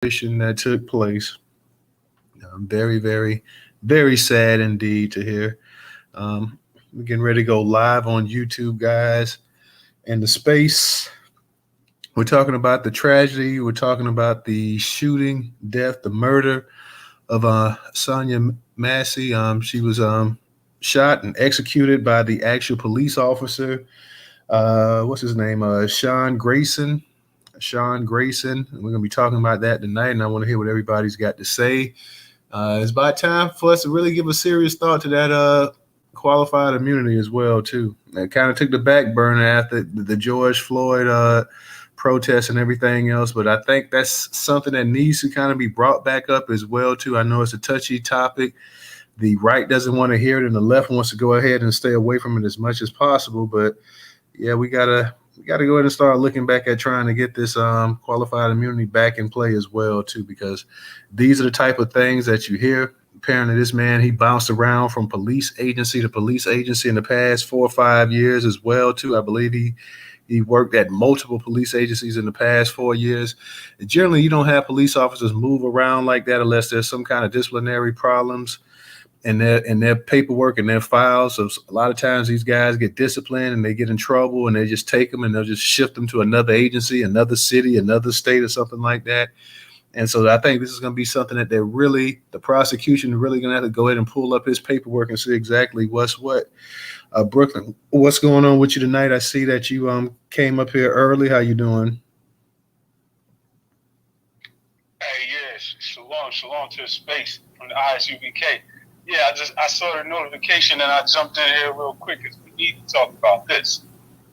situation that took place. Very, very, very sad indeed to hear. We're getting ready to go live on YouTube, guys. And the space, we're talking about the tragedy. We're talking about the shooting, death, the murder of Sonya Massey. She was shot and executed by the actual police officer. What's his name? Sean Grayson. Sean Grayson. And we're going to be talking about that tonight, and I want to hear what everybody's got to say. It's about time for us to really give a serious thought to that qualified immunity as well, too. It kind of took the back burner after the George Floyd protests and everything else, but I think that's something that needs to kind of be brought back up as well, too. I know it's a touchy topic. The right doesn't want to hear it, and the left wants to go ahead and stay away from it as much as possible. But yeah, we gotta go ahead and start looking back at trying to get this qualified immunity back in play as well, too, because these are the type of things that you hear. Apparently, this man, he bounced around from police agency to police agency in the past 4 or 5 years as well, too. I believe he worked at multiple police agencies in the past 4 years. Generally, you don't have police officers move around like that unless there's some kind of disciplinary problems in their paperwork and their files. So a lot of times these guys get disciplined and they get in trouble and they just take them and they'll just shift them to another agency, another city, another state or something like that. And so I think this is going to be something that the prosecution really going to have to go ahead and pull up his paperwork and see exactly what's what. Brooklyn, what's going on with you tonight? I see that you came up here early. How you doing? Hey, yes, shalom to the space from the ISUBK. Yeah, I saw the notification and I jumped in here real quick because we need to talk about this.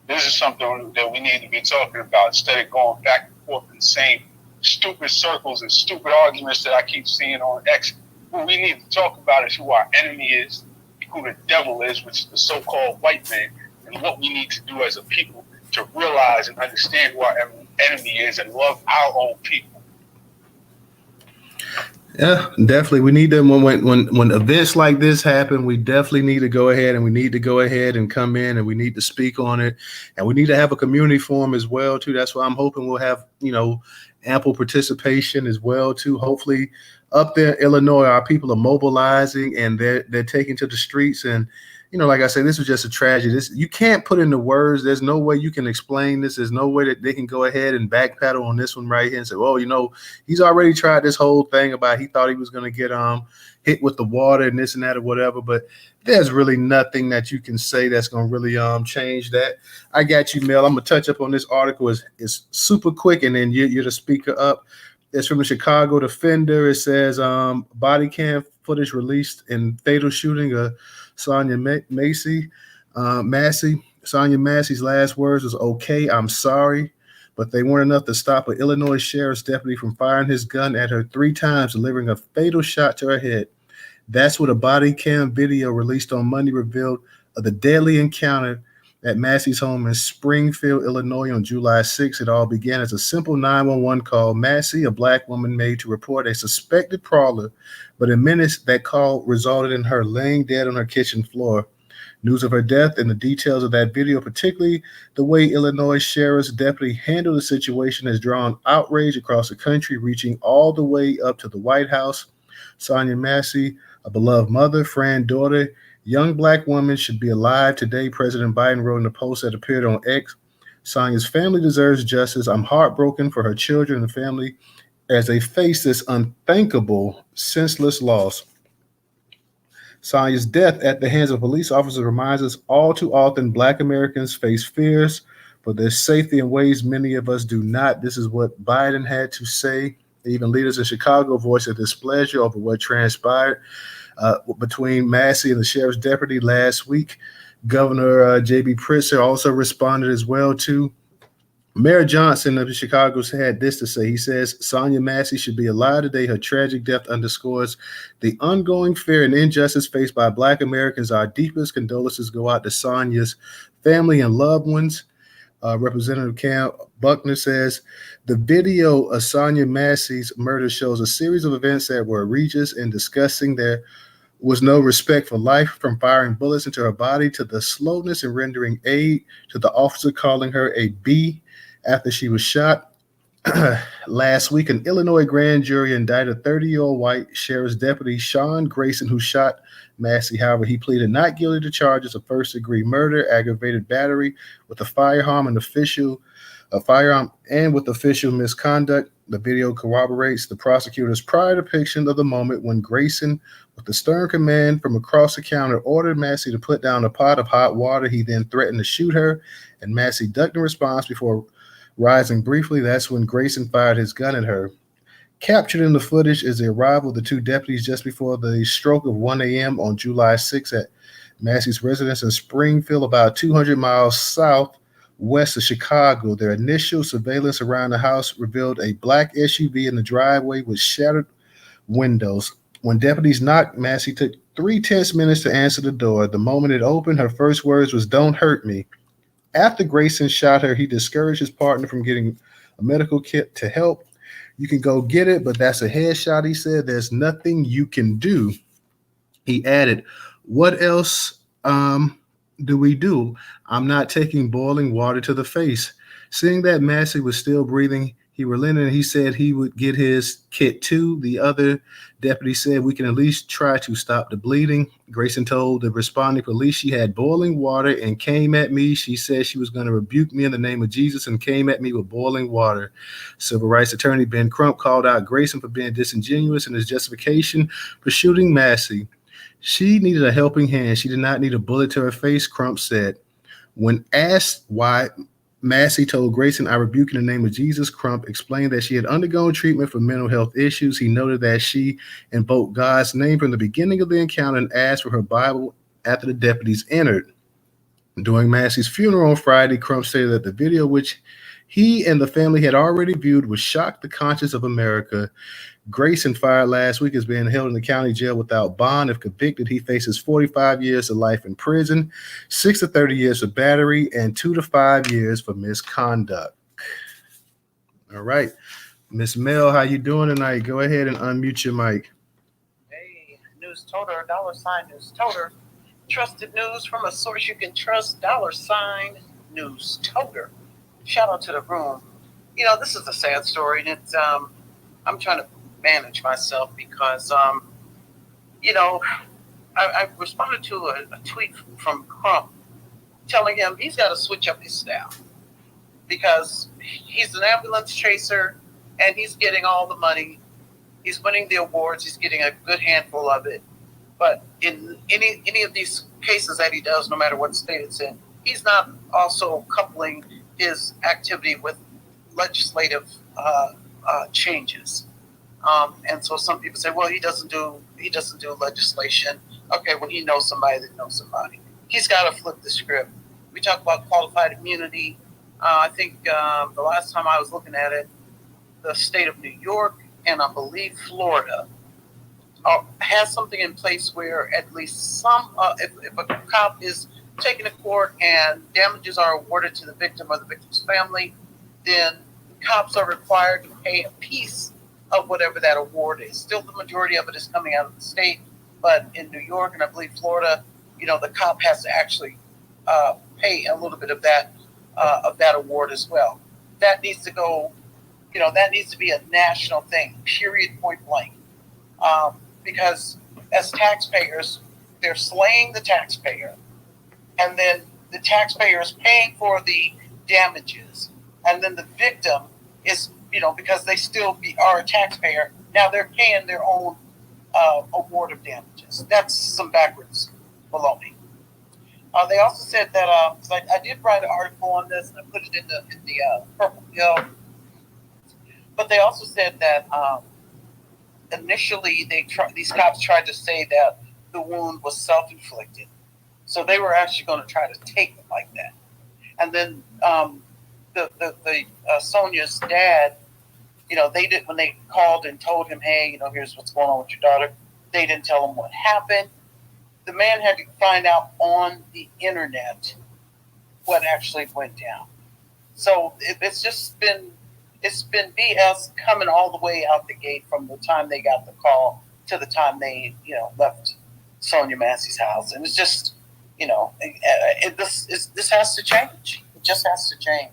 This is something that we need to be talking about instead of going back and forth in the same stupid circles and stupid arguments that I keep seeing on X. What we need to talk about is who our enemy is, who the devil is, which is the so-called white man, and what we need to do as a people to realize and understand who our enemy is and love our own people. Yeah, definitely. We need to when events like this happen, we definitely need to go ahead and come in and we need to speak on it, and we need to have a community forum as well too. That's why I'm hoping we'll have ample participation as well too. Hopefully, up there in Illinois, our people are mobilizing and they're taking to the streets. And like I said, this was just a tragedy. You can't put into words. There's no way you can explain this. There's no way that they can go ahead and backpedal on this one right here and say, well, he's already tried this whole thing about he thought he was going to get hit with the water and this and that or whatever. But there's really nothing that you can say that's going to really change that. I got you, Mel. I'm going to touch up on this article. It's super quick, and then you're the speaker up. It's from the Chicago Defender. It says body cam footage released in fatal shooting of Sonya Massey. Sonya Massey's last words was, "Okay, I'm sorry," but they weren't enough to stop an Illinois sheriff's deputy from firing his gun at her 3 times, delivering a fatal shot to her head. That's what a body cam video released on Monday revealed of the deadly encounter at Massey's home in Springfield, Illinois on July 6. It all began as a simple 911 call. Massey, a black woman, made to report a suspected prowler, but in minutes that call resulted in her laying dead on her kitchen floor. News of her death and the details of that video, particularly the way Illinois Sheriff's deputy handled the situation, has drawn outrage across the country, reaching all the way up to the White House. Sonya Massey, a beloved mother, friend, daughter, young black woman, should be alive today, President Biden wrote in a post that appeared on X. Sonya's family deserves justice. I'm heartbroken for her children and family as they face this unthinkable, senseless loss. Sonya's death at the hands of police officers reminds us all too often Black Americans face fears for their safety in ways many of us do not. This is what Biden had to say. Even leaders in Chicago voiced their displeasure over what transpired between Massey and the sheriff's deputy last week. Governor J.B. Pritzker also responded as well too. Mayor Johnson of Chicago had this to say. He says, Sonya Massey should be alive today. Her tragic death underscores the ongoing fear and injustice faced by Black Americans. Our deepest condolences go out to Sonya's family and loved ones. Representative Cam Buckner says, the video of Sonya Massey's murder shows a series of events that were egregious and disgusting. There was no respect for life, from firing bullets into her body to the slowness in rendering aid to the officer calling her a B after she was shot. Last week, an Illinois grand jury indicted 30-year-old white sheriff's deputy Sean Grayson, who shot Massey. However, he pleaded not guilty to charges of first-degree murder, aggravated battery with a firearm, and with official misconduct. The video corroborates the prosecutor's prior depiction of the moment when Grayson, with a stern command from across the counter, ordered Massey to put down a pot of hot water. He then threatened to shoot her, and Massey ducked in response before rising briefly. That's when Grayson fired his gun at her. Captured in the footage is the arrival of the two deputies just before the stroke of 1 a.m. on July 6 at Massey's residence in Springfield, about 200 miles southwest of Chicago. Their initial surveillance around the house revealed a black SUV in the driveway with shattered windows. When deputies knocked, Massey took 3 tense minutes to answer the door. The moment it opened, her first words was, "Don't hurt me." After Grayson shot her, he discouraged his partner from getting a medical kit to help. "You can go get it, but that's a headshot," he said. "There's nothing you can do." He added, "What else do we do? I'm not taking boiling water to the face." Seeing that Massey was still breathing, he relented and he said he would get his kit too. The other deputy said, "We can at least try to stop the bleeding." Grayson told the responding police she had boiling water and came at me. She said she was going to rebuke me in the name of Jesus and came at me with boiling water. Civil rights attorney Ben Crump called out Grayson for being disingenuous in his justification for shooting Massey. "She needed a helping hand. She did not need a bullet to her face," Crump said. When asked why Massey told Grayson, "I rebuke in the name of Jesus," Crump explained that she had undergone treatment for mental health issues. He noted that she invoked God's name from the beginning of the encounter and asked for her Bible after the deputies entered. During Massey's funeral on Friday, Crump stated that the video, which he and the family had already viewed, would shock the conscience of America. Grayson, fired last week, is being held in the county jail without bond. If convicted, he faces 45 years to life in prison, 6 to 30 years for battery, and 2 to 5 years for misconduct. All right. Miss Mel, how you doing tonight? Go ahead and unmute your mic. Hey, Newstoter, $Newstoter. Trusted news from a source you can trust, $Newstoter. Shout out to the room. This is a sad story, and it's I'm trying to manage myself because I responded to a tweet from Crump telling him he's got to switch up his staff because he's an ambulance chaser and he's getting all the money. He's winning the awards. He's getting a good handful of it. But in any of these cases that he does, no matter what state it's in, he's not also coupling his activity with legislative changes. And so some people say, well, he doesn't do legislation. Okay, well, he knows somebody that knows somebody. He's got to flip the script. We talk about qualified immunity. I think the last time I was looking at it, the state of New York and I believe Florida has something in place where at least some, if a cop is taken to court and damages are awarded to the victim or the victim's family, then cops are required to pay a piece of whatever that award is. Still, the majority of it is coming out of the state, but in New York and I believe Florida, the cop has to actually pay a little bit of that award as well. That needs to go. That needs to be a national thing. Period. Point blank. Because as taxpayers, they're slaying the taxpayer, and then the taxpayer is paying for the damages, and then the victim is, because they still are a taxpayer, now they're paying their own award of damages. That's some backwards baloney. They also said that I did write an article on this and I put it in the Purple Pill, but they also said that initially these cops tried to say that the wound was self-inflicted, so they were actually going to try to take it like that. And then Sonya's dad, they did, when they called and told him, hey, here's what's going on with your daughter, they didn't tell him what happened. The man had to find out on the internet what actually went down. So it's been BS coming all the way out the gate from the time they got the call to the time they, left Sonya Massey's house. And it's just, this has to change. It just has to change.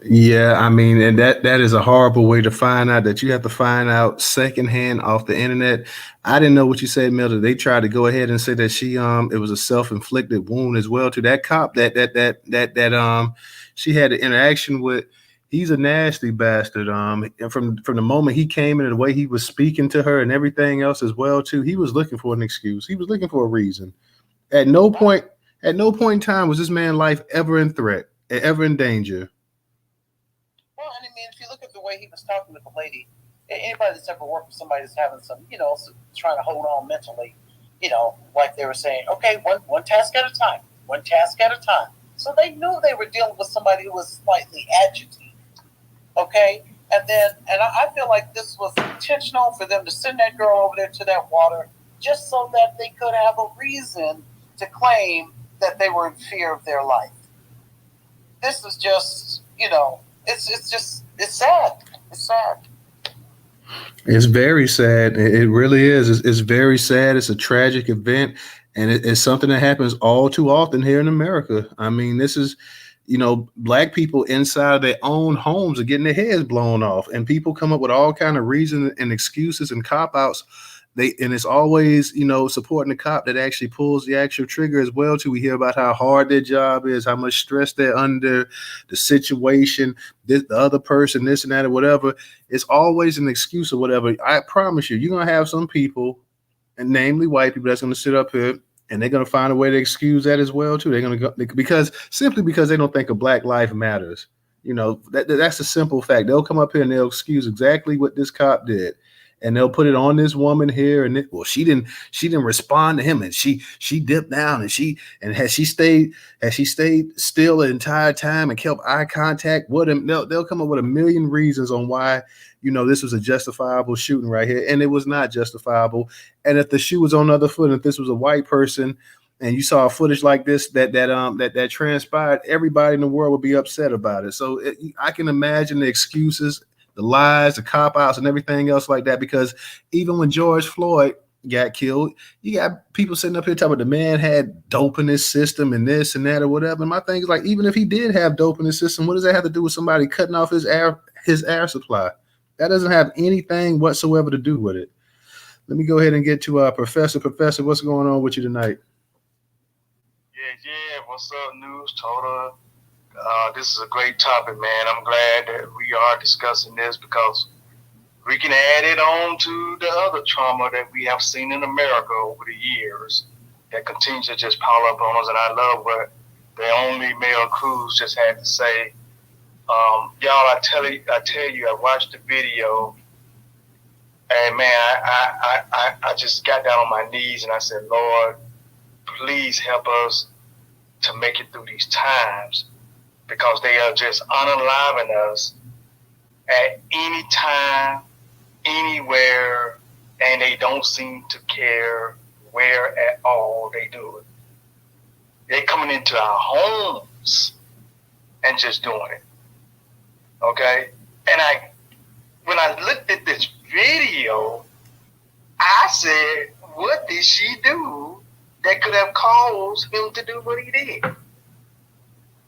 Yeah, I mean, and that is a horrible way to find out that you have to find out secondhand off the internet. I didn't know what you said, Milton. They tried to go ahead and say that she it was a self-inflicted wound as well to that cop that she had an interaction with. He's a nasty bastard. And from the moment he came in and the way he was speaking to her and everything else as well too, he was looking for an excuse. He was looking for a reason. At no point, at no point in time was this man's life ever in threat, ever in danger. Well, and I mean, if you look at the way he was talking with the lady, anybody that's ever worked with somebody that's having some, trying to hold on mentally, like they were saying, okay, one task at a time, one task at a time. So they knew they were dealing with somebody who was slightly agitated. Okay, and I feel like this was intentional for them to send that girl over there to that water just so that they could have a reason to claim that they were in fear of their life. This is just, it's sad. It's sad. It's very sad. It really is. It's very sad. It's a tragic event, and it's something that happens all too often here in America. I mean, this is, black people inside their own homes are getting their heads blown off, and people come up with all kind of reasons and excuses and cop outs. And it's always, supporting the cop that actually pulls the actual trigger as well too. We hear about how hard their job is, how much stress they're under, the situation, the other person, this and that or whatever. It's always an excuse or whatever. I promise you're gonna have some people, and namely white people, that's gonna sit up here and they're gonna find a way to excuse that as well too. They're gonna go because they don't think a black life matters. That's a simple fact. They'll come up here and they'll excuse exactly what this cop did, and they'll put it on this woman here. And she didn't respond to him, and she dipped down, and has she stayed still the entire time and kept eye contact with him. They'll come up with a million reasons on why this was a justifiable shooting right here, and it was not justifiable. And if the shoe was on the other foot, and if this was a white person and you saw footage like this that transpired, everybody in the world would be upset about it. So I can imagine the excuses, the lies, the cop outs, and everything else like that. Because even when George Floyd got killed, you got people sitting up here talking about the man had dope in his system and this and that or whatever. And my thing is, like, even if he did have dope in his system, what does that have to do with somebody cutting off his air supply? That doesn't have anything whatsoever to do with it. Let me go ahead and get to our professor. Professor, what's going on with you tonight? Yeah. What's up, Newstoter? This is a great topic, man. I'm glad that we are discussing this because we can add it on to the other trauma that we have seen in America over the years that continues to just pile up on us. And I love what the only male Cruz just had to say. Y'all, I tell you, I watched the video, and man, I just got down on my knees and I said, Lord, please help us to make it through these times, because they are just unaliving us at any time, anywhere, and they don't seem to care where at all they do it. They're coming into our homes and just doing it. Okay? And when I looked at this video, I said, what did she do that could have caused him to do what he did?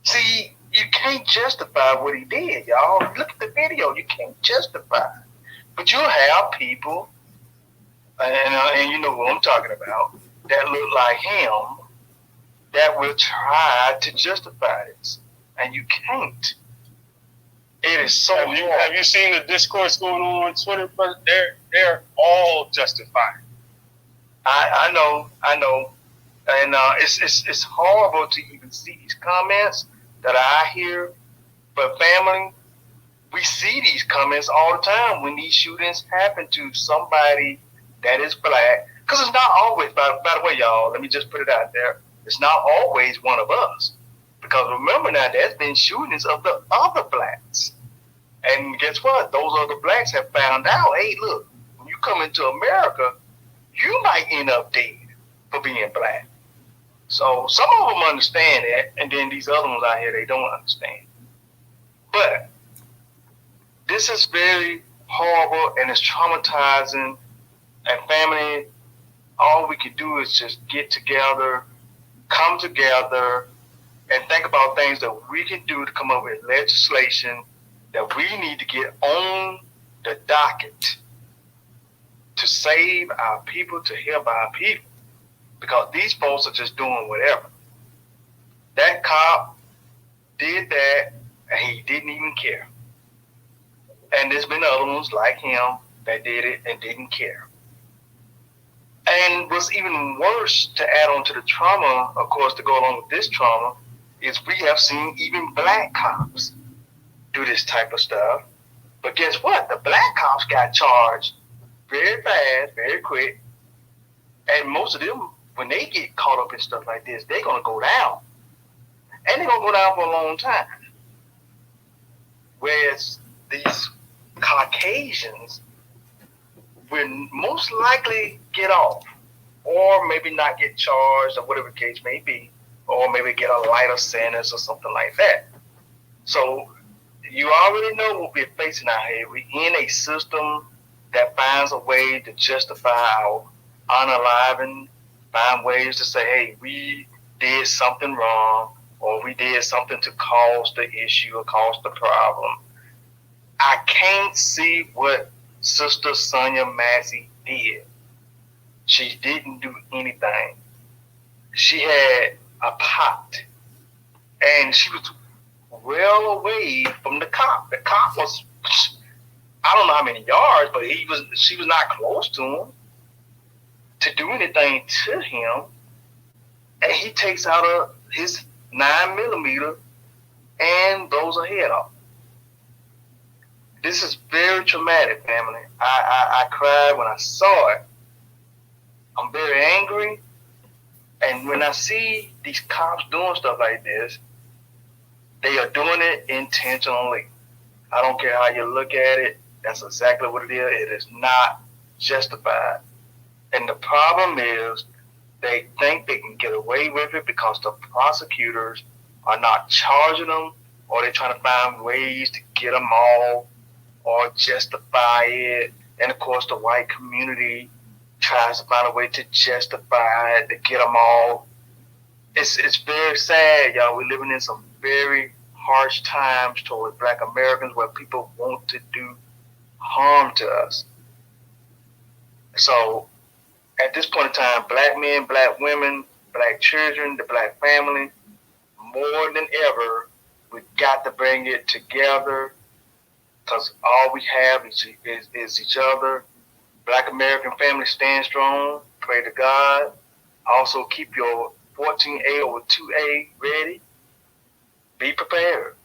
See, you can't justify what he did, y'all. Look at the video. You can't justify it. But you'll have people, and you know what I'm talking about, that look like him, that will try to justify this. And you can't. It is so hard. Have you seen the discourse going on Twitter? But they're all justified. I know. And it's horrible to even see these comments that I hear. But family, we see these comments all the time when these shootings happen to somebody that is black. Because it's not always, by the way, y'all, let me just put it out there. It's not always one of us. Because remember now, there's been shootings of the other blacks. And guess what? Those other blacks have found out, hey, look, when you come into America, you might end up dead for being black. So some of them understand that, and then these other ones out here, they don't understand. But this is very horrible, and it's traumatizing. And family, all we can do is just get together, come together, and think about things that we can do to come up with legislation that we need to get on the docket to save our people, to help our people. Because these folks are just doing whatever. That cop did that, and he didn't even care. And there's been other ones like him that did it and didn't care. And what's even worse, to add on to the trauma, of course, to go along with this trauma, is we have seen even black cops do this type of stuff. But guess what? The black cops got charged very fast, very quick. And most of them, when they get caught up in stuff like this, they're going to go down. And they're going to go down for a long time. Whereas these Caucasians will most likely get off, or maybe not get charged, or whatever the case may be, or maybe get a lighter sentence or something like that. So you already know what we're facing out here. We're in a system that finds a way to justify our unaliving, find ways to say, hey, we did something wrong, or we did something to cause the issue or cause the problem. I can't see what Sister Sonya Massey did. She didn't do anything. She had a pot, and she was well away from the cop. The cop was, I don't know how many yards, but she was not close to him to do anything to him. And he takes out his 9mm and blows her head off. This is very traumatic, family. I cried when I saw it. I'm very angry. And when I see these cops doing stuff like this, they are doing it intentionally. I don't care how you look at it. That's exactly what it is. It is not justified. And the problem is they think they can get away with it because the prosecutors are not charging them, or they're trying to find ways to get them off or justify it. And of course, the white community tries to find a way to justify it, to get them off. It's very sad, y'all. We're living in some very harsh times toward Black Americans where people want to do harm to us. So at this point in time, Black men, Black women, Black children, the Black family, more than ever, we've got to bring it together, because all we have is each other. Black American family, stand strong, pray to God. Also keep your 14A or 2A ready. Be prepared.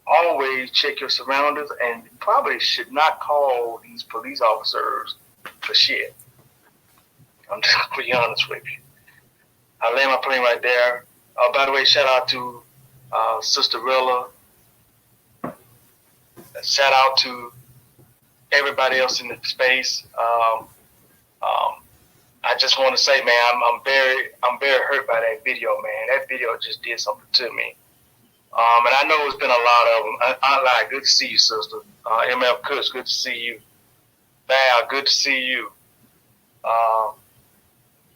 Always check your surroundings, and probably should not call these police officers for shit. I'm just going to be honest with you. I land my plane right there. By the way, shout out to Sister Rilla. Shout out to everybody else in the space. I just want to say, man, I'm very hurt by that video, man. That video just did something to me. And I know it's been a lot of them. I like, good to see you, sister. MF Kush, good to see you. Val, good to see you.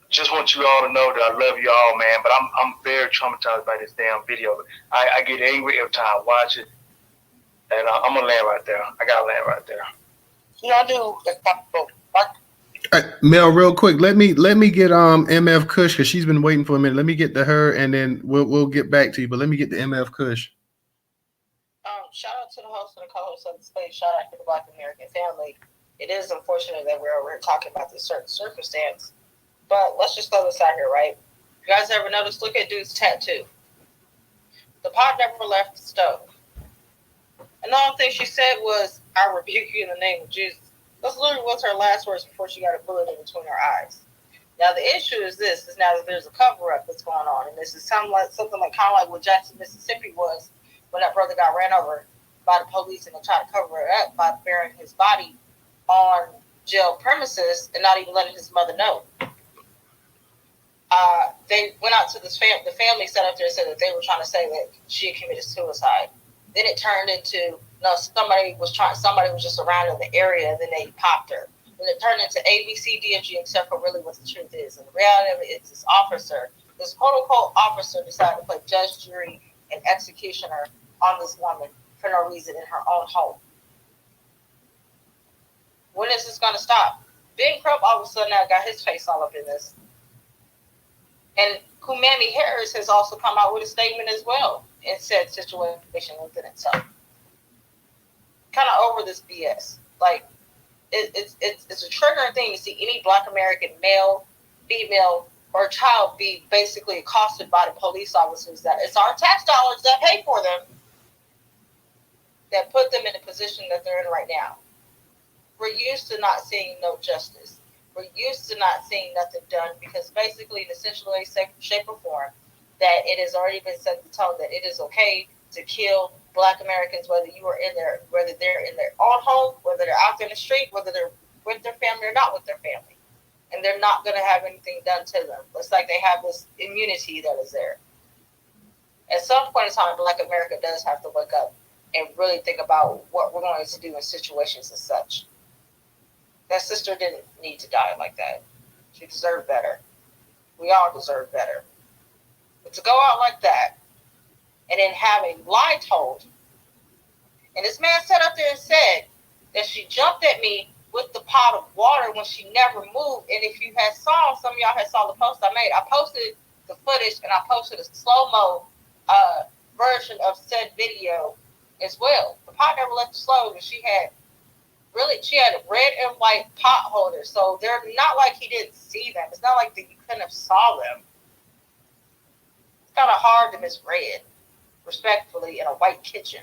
Just want you all to know that I love you all, man. But I'm very traumatized by this damn video. I get angry every time I watch it. And I'm gonna land right there. I gotta land right there. Y'all do Mel, real quick, let me get MF Kush, because she's been waiting for a minute. Let me get to her, and then we'll get back to you. But let me get to MF Kush. Shout out to the host and the co-host of the space. Shout out to the Black American family. It is unfortunate that we're over here talking about this certain circumstance, but let's just throw this out here, right? You guys ever notice? Look at dude's tattoo. The pot never left the stove. And the only thing she said was, "I rebuke you in the name of Jesus." That's literally what's her last words before she got a bullet in between her eyes. Now the issue is this: is now that there's a cover-up that's going on, and this is something like kind of like what Jackson, Mississippi was when that brother got ran over by the police and they tried to cover it up by burying his body on jail premises and not even letting his mother know. They went out to this family. The family sat up there and said that they were trying to say that she had committed suicide. Then it turned into, no, somebody was just around in the area, and then they popped her. Then it turned into A, B, C, D, and G, except for really what the truth is. And the reality of it is this officer this quote-unquote officer decided to play judge, jury, and executioner on this woman for no reason in her own home. When is this going to stop? Ben Crump all of a sudden now got his face all up in this. And Kumami Harris has also come out with a statement as well in said situation within itself. Kind of over this BS. Like, it's a triggering thing to see any Black American male, female, or child be basically accosted by the police officers that it's our tax dollars that pay for them that put them in the position that they're in right now. We're used to not seeing no justice. We're used to not seeing nothing done because basically in essential way, shape, or form that it has already been set the tone that it is okay to kill Black Americans, whether they're in their own home, whether they're out there in the street, whether they're with their family or not with their family. And they're not going to have anything done to them. It's like they have this immunity that is there. At some point in time, Black America does have to wake up and really think about what we're going to do in situations as such. That sister didn't need to die like that. She deserved better. We all deserve better. But to go out like that and then have a lie told, and this man sat up there and said that she jumped at me with the pot of water when she never moved. And if you had saw, some of y'all had saw the post I made, I posted the footage and I posted a slow-mo version of said video as well. The pot never left the slow, and she had red and white pot holders. So they're not like he didn't see them. It's not like that you couldn't have saw them. It's kind of hard to misread, respectfully, in a white kitchen.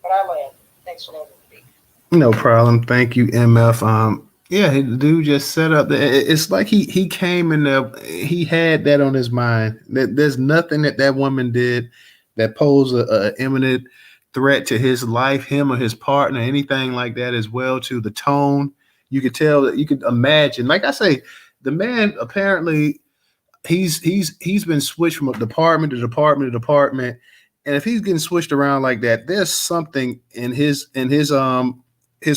But I land. Thanks for letting me speak. No problem. Thank you, MF. Yeah, the dude just set up. It's like he came in there. He had that on his mind. There's nothing that woman did that posed a imminent threat to his life, him or his partner, anything like that as well. To the tone, you could tell that you could imagine. Like I say, the man apparently he's been switched from department to department to department, and if he's getting switched around like that, there's something in his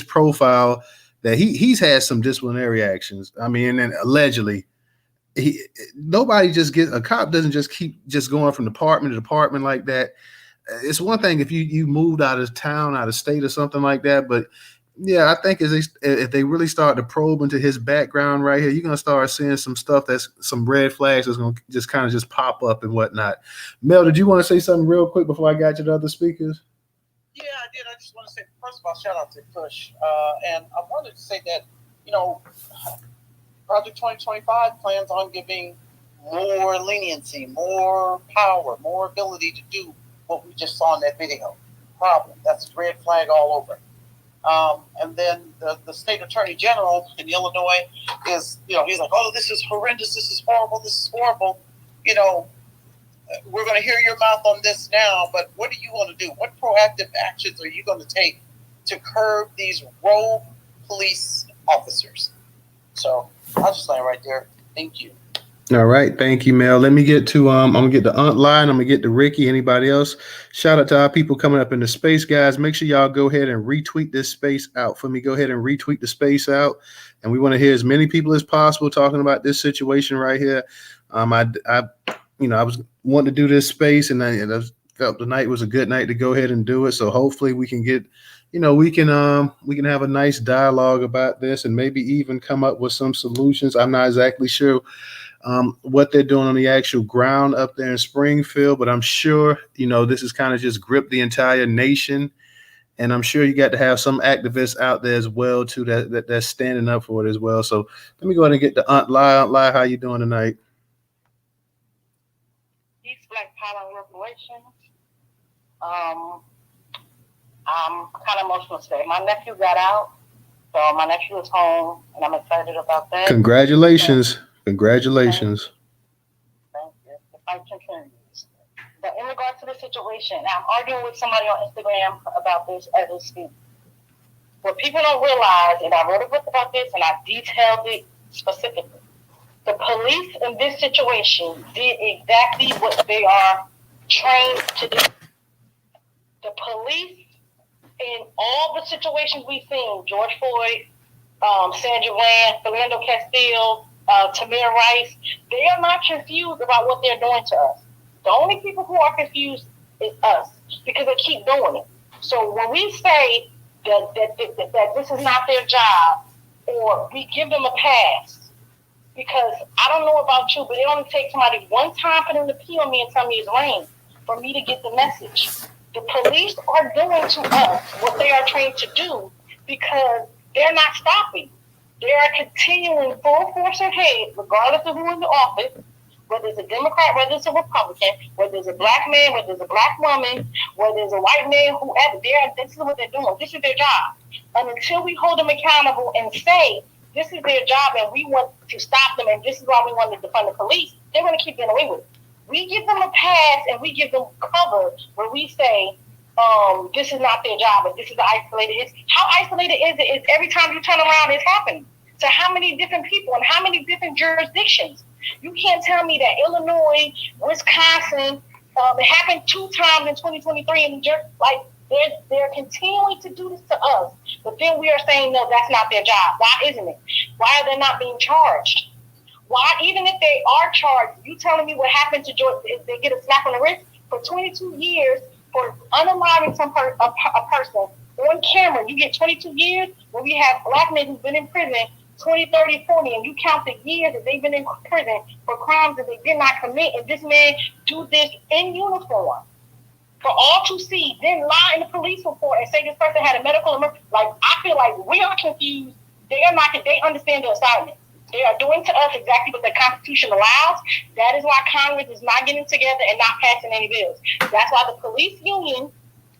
profile that he's had some disciplinary actions. I mean, and allegedly, nobody just a cop doesn't just keep just going from department to department like that. It's one thing if you moved out of town, out of state, or something like that, but yeah, I think if they really start to probe into his background right here, you're gonna start seeing some stuff that's some red flags that's gonna just kind of just pop up and whatnot. Mel, did you want to say something real quick before I got to the other speakers? Yeah, I did. I just want to say, first of all, shout out to Push. And I wanted to say that, Project 2025 plans on giving more leniency, more power, more ability to do what we just saw in that video. Problem. That's a red flag all over. And then the state attorney general in Illinois is, he's like, oh, this is horrendous. This is horrible. This is horrible. We're going to hear your mouth on this now, but what do you want to do? What proactive actions are you going to take to curb these rogue police officers? So I'll just land right there. Thank you. All right. Thank you, Mel. Let me get to, I'm going to get the Aunt line. I'm going to get to Ricky. Anybody else? Shout out to our people coming up in the space, guys. Make sure y'all go ahead and retweet this space out for me. Go ahead and retweet the space out. And we want to hear as many people as possible talking about this situation right here. I was wanting to do this space, and I felt the night was a good night to go ahead and do it. So hopefully we can get, we can have a nice dialogue about this and maybe even come up with some solutions. I'm not exactly sure what they're doing on the actual ground up there in Springfield, but I'm sure, this is kind of just gripped the entire nation. And I'm sure you got to have some activists out there as well, too, that's standing up for it as well. So let me go ahead and get the Aunt Lai. Aunt Lai, how you doing tonight? Peace, Black Power, and Reparations. I'm kind of emotional today. My nephew got out, so my nephew is home, and I'm excited about that. Congratulations. Congratulations. Thank you. The fight continues. But in regards to the situation, I'm arguing with somebody on Instagram about this as we speak. What people don't realize, and I wrote a book about this, and I detailed it specifically. The police in this situation did exactly what they are trained to do. The police in all the situations we've seen, George Floyd, Sandra Bland, Philando Castile, Tamir Rice, they are not confused about what they're doing to us. The only people who are confused is us because they keep doing it. So when we say that this is not their job, or we give them a pass, because I don't know about you, but it only takes somebody one time for them to pee on me and tell me it's rain for me to get the message. The police are doing to us what they are trained to do because they're not stopping. They are continuing full force ahead, regardless of who is in the office, whether it's a Democrat, whether it's a Republican, whether it's a black man, whether it's a black woman, whether it's a white man, whoever. This is what they're doing. This is their job. And until we hold them accountable and say, this is their job and we want to stop them and this is why we want to defund the police, they're going to keep getting away with it. We give them a pass and we give them cover when we say, this is not their job and this is isolated. How isolated is it? It's every time you turn around, it's happening. To how many different people and how many different jurisdictions? You can't tell me that Illinois, Wisconsin, it happened 2 times in 2023 in New Jersey. Like, they're continuing to do this to us. But then we are saying, no, that's not their job. Why isn't it? Why are they not being charged? Why, even if they are charged, you telling me what happened to George, if they get a slap on the wrist for 22 years for unaliving a person on camera, you get 22 years when we have black men who've been in prison 20, 30, 40, and you count the years that they've been in prison for crimes that they did not commit, and this man do this in uniform for all to see, then lie in the police report and say this person had a medical emergency. Like, I feel like we are confused. They are not. They understand the assignment. They are doing to us exactly what the Constitution allows. That is why Congress is not getting together and not passing any bills. That's why the police union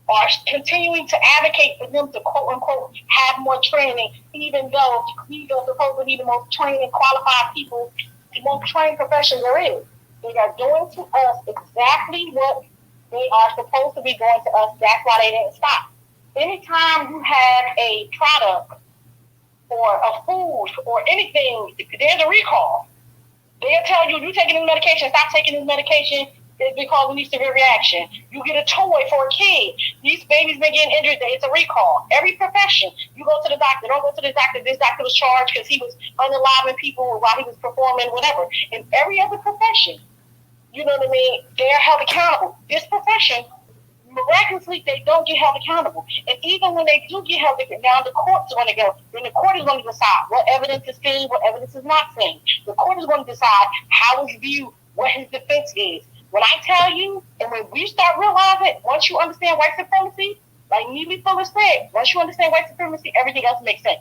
are continuing to advocate for them to quote unquote have more training, even though these are supposedly the most trained and qualified people, the most trained profession there is. They are doing to us exactly what they are supposed to be doing to us. That's why they didn't stop. Anytime you have a product or a food or anything, there's a recall. They'll tell you, you're taking this medication, stop taking this medication. It's because we need severe reaction. You get a toy for a kid. These babies been getting injured. It's a recall. Every profession, you go to the doctor. Don't go to the doctor. This doctor was charged because he was unaliving people while he was performing whatever. In every other profession, you know what I mean? They're held accountable. This profession, miraculously, they don't get held accountable. And even when they do get held accountable, now the court's going to go. Then the court is going to decide what evidence is seen, what evidence is not seen. The court is going to decide how it's viewed, what his defense is. When I tell you, and when we start realizing, once you understand white supremacy, like Neely Fuller said, once you understand white supremacy, everything else makes sense.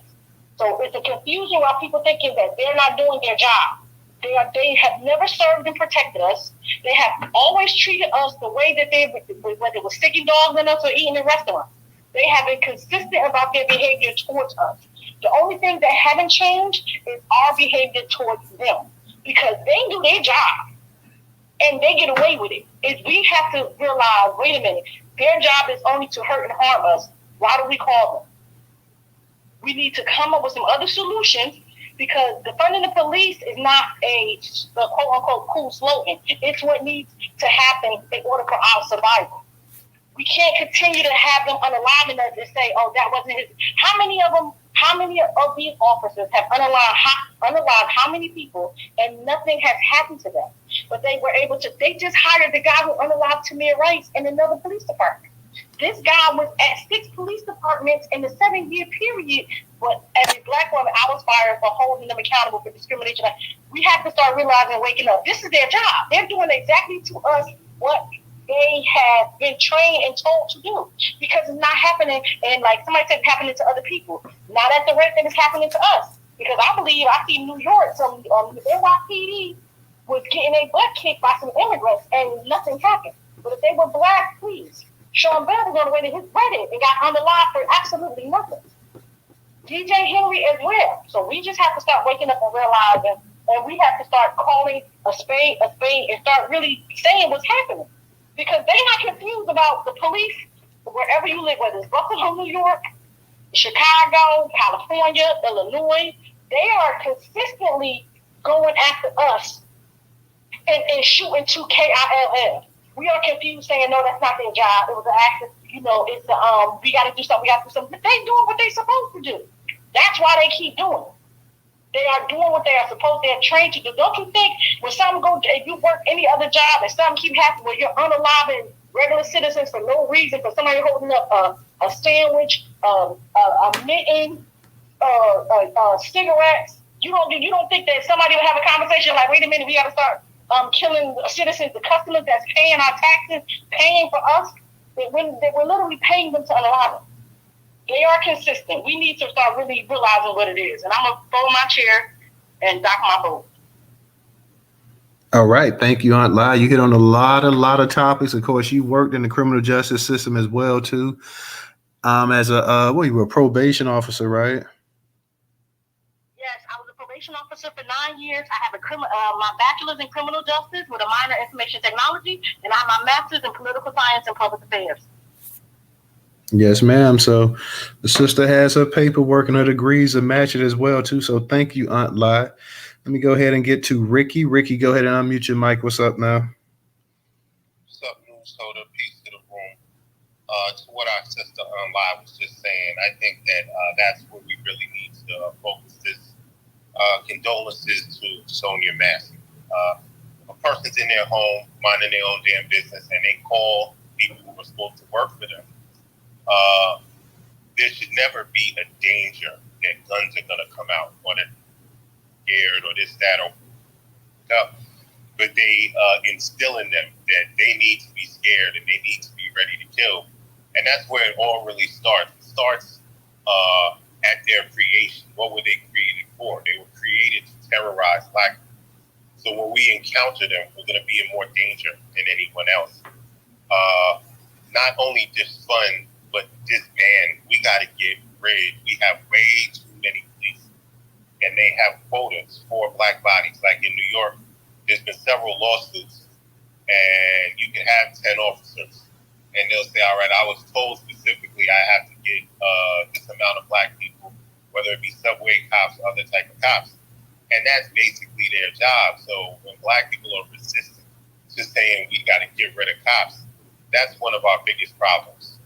So it's a confusion while people thinking that they're not doing their job. They have never served and protected us. They have always treated us the way that they, whether it was sticking dogs in us or eating in restaurants. They have been consistent about their behavior towards us. The only thing that haven't changed is our behavior towards them, because they do their job. And they get away with it. Is we have to realize, wait a minute, their job is only to hurt and harm us. Why do we call them? We need to come up with some other solutions, because defunding the police is not a quote-unquote cool slogan. It's what needs to happen in order for our survival. We can't continue to have them unaliving us and say, oh, that wasn't his. How many of these officers have unalived how many people, and nothing has happened to them? But they were able to, they just hired the guy who unalived Tamir Rice in another police department. This guy was at 6 police departments in the 7-year period, but as a black woman, I was fired for holding them accountable for discrimination. We have to start realizing, waking up, this is their job. They're doing exactly to us what they have been trained and told to do, because it's not happening. And like somebody said, it's happening to other people. Not at the rate that it's happening to us. Because I believe I see New York, some NYPD was getting their butt kicked by some immigrants and nothing happened. But if they were black, please. Sean Bell was on the way to his wedding and got unalived for absolutely nothing. DJ Henry as well. So we just have to start waking up and realizing, and we have to start calling a spade, and start really saying what's happening. Because they're not confused about the police wherever you live, whether it's Buffalo, New York, Chicago, California, Illinois. They are consistently going after us and shooting to KILL. We are confused, saying, no, that's not their job. It was an accident. You know, it's we got to do something. We got to do something. But they doing what they supposed to do. That's why they keep doing it. They are doing what they are supposed. They're trained to do. Don't you think when something if you work any other job and something keep happening where you're unaliving regular citizens for no reason, for somebody holding up a sandwich, a mitten, cigarettes, you don't think that somebody will have a conversation like, wait a minute, we got to start killing the citizens, the customers that's paying our taxes, paying for us? We're literally paying them to unalive them. They are consistent. We need to start really realizing what it is. And I'm going to fold my chair and dock my boat. All right. Thank you, Aunt Lai. You hit on a lot of topics. Of course, you worked in the criminal justice system as well, too. As you were a probation officer, right? Yes, I was a probation officer for 9 years. I have my bachelor's in criminal justice with a minor in information technology, and I have my master's in political science and public affairs. Yes, ma'am. So the sister has her paperwork and her degrees to match it as well, too. So thank you, Aunt Lai. Let me go ahead and get to Ricky. Ricky, go ahead and unmute your mic. What's up now? What's up, Newstoter? Peace to the room. To what our sister Aunt Lai was just saying, I think that that's where we really need to focus this. Condolences to Sonya Massey. A person's in their home, minding their own damn business, and they call people who are supposed to work for them. There should never be a danger that guns are going to come out or that scared or this, that, or but they instill in them that they need to be scared and they need to be ready to kill. And that's where it all really starts. It starts at their creation. What were they created for? They were created to terrorize Black people. So when we encounter them, we're going to be in more danger than anyone else. Not only just fun, but disband. We got to get rid. We have way too many police, and they have quotas for Black bodies. Like in New York, there's been several lawsuits, and you can have 10 officers, and they'll say, all right, I was told specifically I have to get this amount of Black people, whether it be subway cops or other type of cops. And that's basically their job. So when Black people are resistant to saying we got to get rid of cops, that's one of our biggest problems.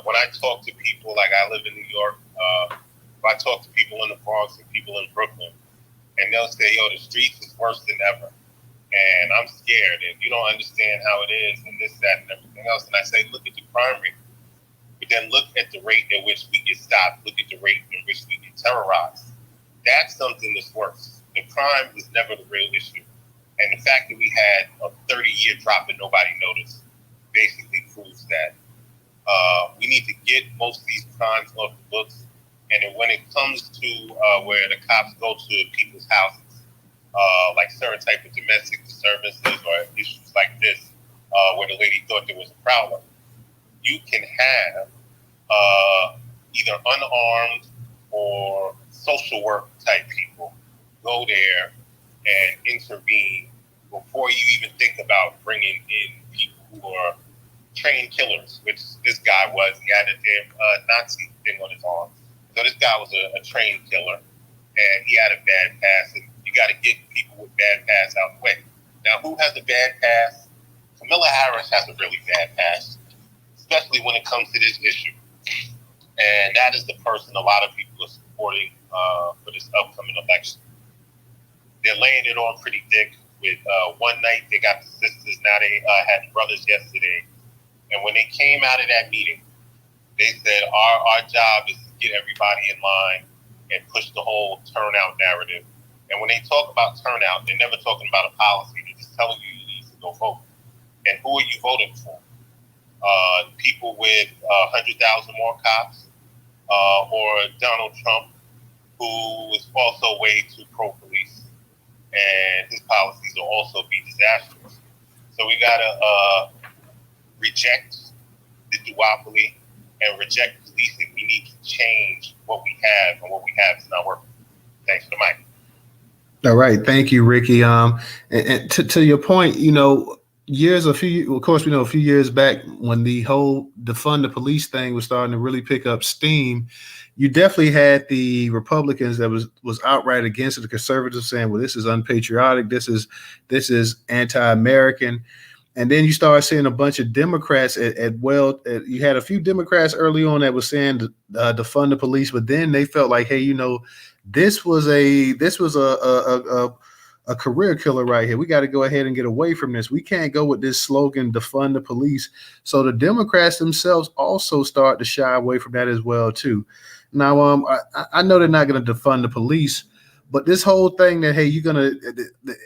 When I talk to people, like I live in New York, if I talk to people in the Bronx and people in Brooklyn, and they'll say, yo, the streets is worse than ever. And I'm scared, and you don't understand how it is, and this, that, and everything else. And I say, look at the crime rate. But then look at the rate at which we get stopped. Look at the rate in which we get terrorized. That's something that's worse. The crime was never the real issue. And the fact that we had a 30-year drop and nobody noticed basically proves that. We need to get most of these crimes off the books. And then when it comes to where the cops go to people's houses, like certain type of domestic disturbances or issues like this, where the lady thought there was a prowler, you can have either unarmed or social work type people go there and intervene before you even think about bringing in people who are trained killers, which this guy was. He had a damn Nazi thing on his arm. So this guy was a trained killer, and he had a bad pass, and you got to get people with bad pass out of the way. Now, who has a bad pass? Kamala Harris has a really bad pass, especially when it comes to this issue. And that is the person a lot of people are supporting for this upcoming election. They're laying it on pretty thick with one night they got the sisters, now they had the brothers yesterday. And when they came out of that meeting, they said our job is to get everybody in line and push the whole turnout narrative. And when they talk about turnout, they're never talking about a policy. They're just telling you need to go vote. And who are you voting for? People with 100,000 more cops, or Donald Trump, who is also way too pro-police, and his policies will also be disastrous. So we gotta reject the duopoly and reject policing. We need to change what we have, and what we have is not working. Thanks for the mic. All right, thank you, Ricky. And to your point, you know, a few years back when the whole defund the police thing was starting to really pick up steam, you definitely had the Republicans that was outright against it, the conservatives saying, well, this is unpatriotic, this is anti-American. And then you start seeing a bunch of Democrats you had a few Democrats early on that was saying defund the police, but then they felt like, hey, this was a career killer right here. We got to go ahead and get away from this. We can't go with this slogan, defund the police. So the Democrats themselves also start to shy away from that as well too. Now, I know they're not going to defund the police, but this whole thing that, hey,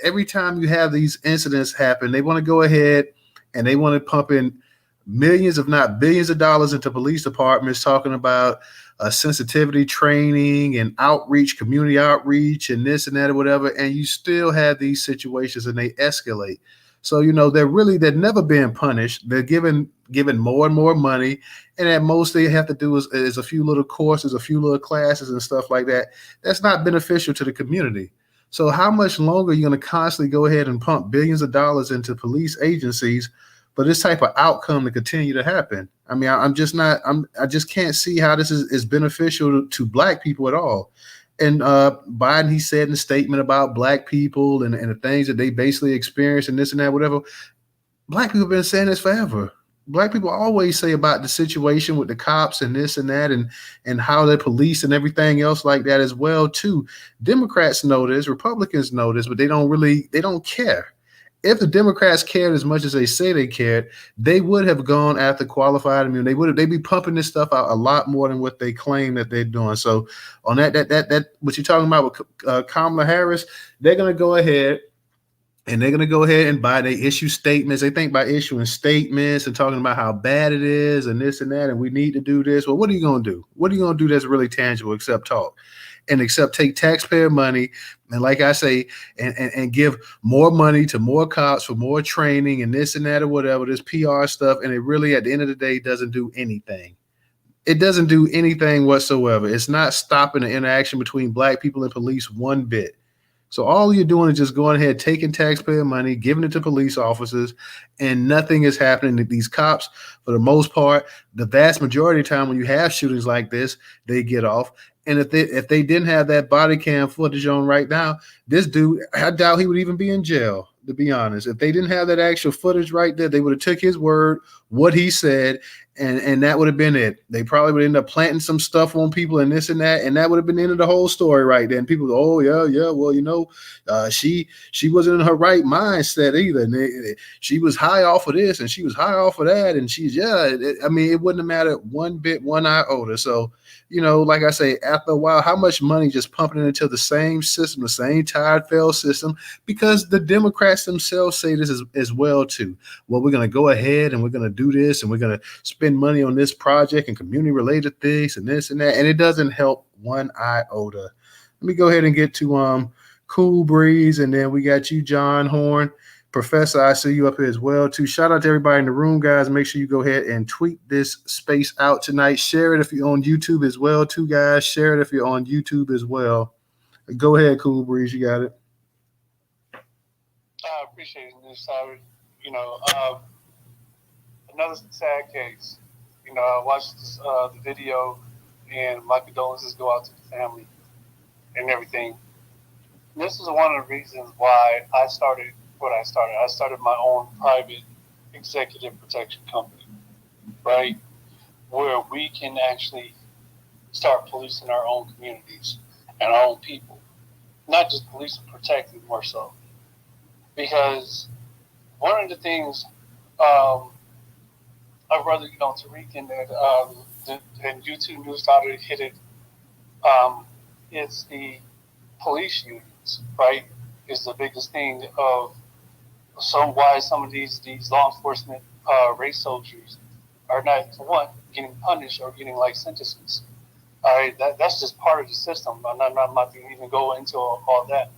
every time you have these incidents happen, they want to go ahead and they want to pump in millions, if not billions of dollars into police departments, talking about sensitivity training and outreach, community outreach and this and that or whatever. And you still have these situations and they escalate. So, they're never being punished. They're given more and more money. And at most they have to do is a few little courses, a few little classes and stuff like that. That's not beneficial to the community. So how much longer are you going to constantly go ahead and pump billions of dollars into police agencies for this type of outcome to continue to happen? I mean, I just can't see how this is beneficial to Black people at all. And Biden, he said in a statement about Black people and the things that they basically experience and this and that, whatever. Black people have been saying this forever. Black people always say about the situation with the cops and this and that and how they're police and everything else like that as well too. Democrats know this, Republicans know this, but they don't care. If the Democrats cared as much as they say they cared, they would have gone after qualified immunity. They'd be pumping this stuff out a lot more than what they claim that they're doing. So on that what you're talking about with Kamala Harris, they're going to go ahead and they're going to go ahead and they issue statements. They think by issuing statements and talking about how bad it is and this and that, and we need to do this. Well, what are you going to do? What are you going to do that's really tangible except talk? And except take taxpayer money and, like I say, and give more money to more cops for more training and this and that or whatever, this PR stuff. And it really, at the end of the day, doesn't do anything. It doesn't do anything whatsoever. It's not stopping the interaction between Black people and police one bit. So all you're doing is just going ahead, taking taxpayer money, giving it to police officers, and nothing is happening. These cops, for the most part, the vast majority of the time when you have shootings like this, they get off. And if they didn't have that body cam footage on right now, this dude, I doubt he would even be in jail, to be honest. If they didn't have that actual footage right there, they would have took his word, what he said, and that would have been it. They probably would end up planting some stuff on people and this and that would have been the end of the whole story right then. People go, oh yeah, well, she wasn't in her right mindset either. And she was high off of this and she was high off of that, and it wouldn't have mattered one bit, one iota. So, like I say, after a while, how much money just pumping it into the same system, the same tired, failed system, because the Democrats themselves say this as well too. Well, we're going to go ahead and we're going to do this and we're going to spend money on this project and community related things and this and that, and it doesn't help one iota. Let me go ahead and get to Cool Breeze, and then we got you, John Horn. Professor, I see you up here as well too. Shout out to everybody in the room, guys. Make sure you go ahead and tweet this space out tonight. Share it if you're on YouTube as well too, guys. Share it if you're on YouTube as well. Go ahead, Cool Breeze. You got it. I appreciate it, Newstoter. Another sad case. I watched the video, and my condolences go out to the family and everything. This is one of the reasons why I started what I started. I started my own private executive protection company, right? Where we can actually start policing our own communities and our own people. Not just police and protecting, more so. Because one of the things our brother, Tariq and YouTube Newstoter hit it, it's the police unions, right? Is the biggest thing of why some of these law enforcement race soldiers are not, for one, getting punished or getting life sentences. All right, that's just part of the system. I'm not going to even go into all that.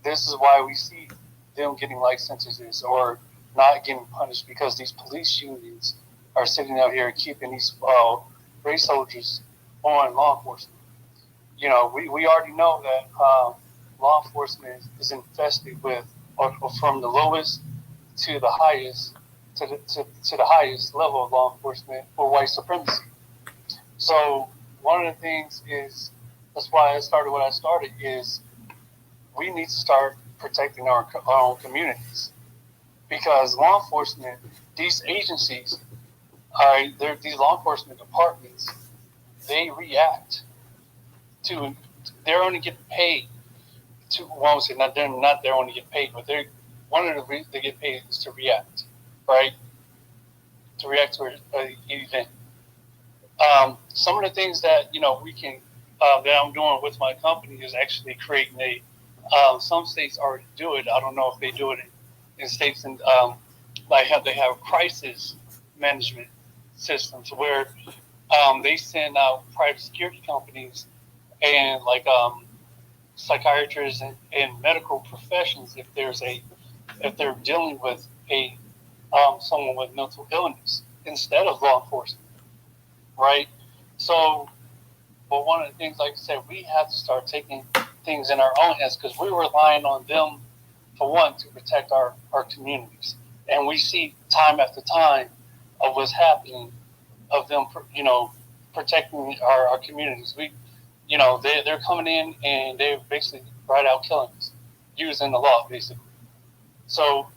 This is why we see them getting life sentences or not getting punished, because these police unions are sitting out here keeping these race soldiers on law enforcement. We already know that law enforcement is infested with, or from the lowest to the highest, to the highest level of law enforcement for white supremacy. So one of the things is, that's why I started what I started, is we need to start protecting our own communities. because law enforcement, these agencies, these law enforcement departments, they react to. They're only getting paid to. Well, say not they're only getting paid, but they're one of the reasons they get paid is to react, right? To react to an event. Some of the things that we can that I'm doing with my company is actually creating a. Some states already do it. I don't know if they do it in states and they have crisis management systems where they send out private security companies and psychiatrists and medical professions if they're dealing with a someone with mental illness instead of law enforcement, right? So, but one of the things, like I said, we have to start taking things in our own hands because we're relying on them, for one, to protect our communities. And we see time after time of what's happening, of them, protecting our communities. They're coming in and they're basically right out killing us, using the law, basically. So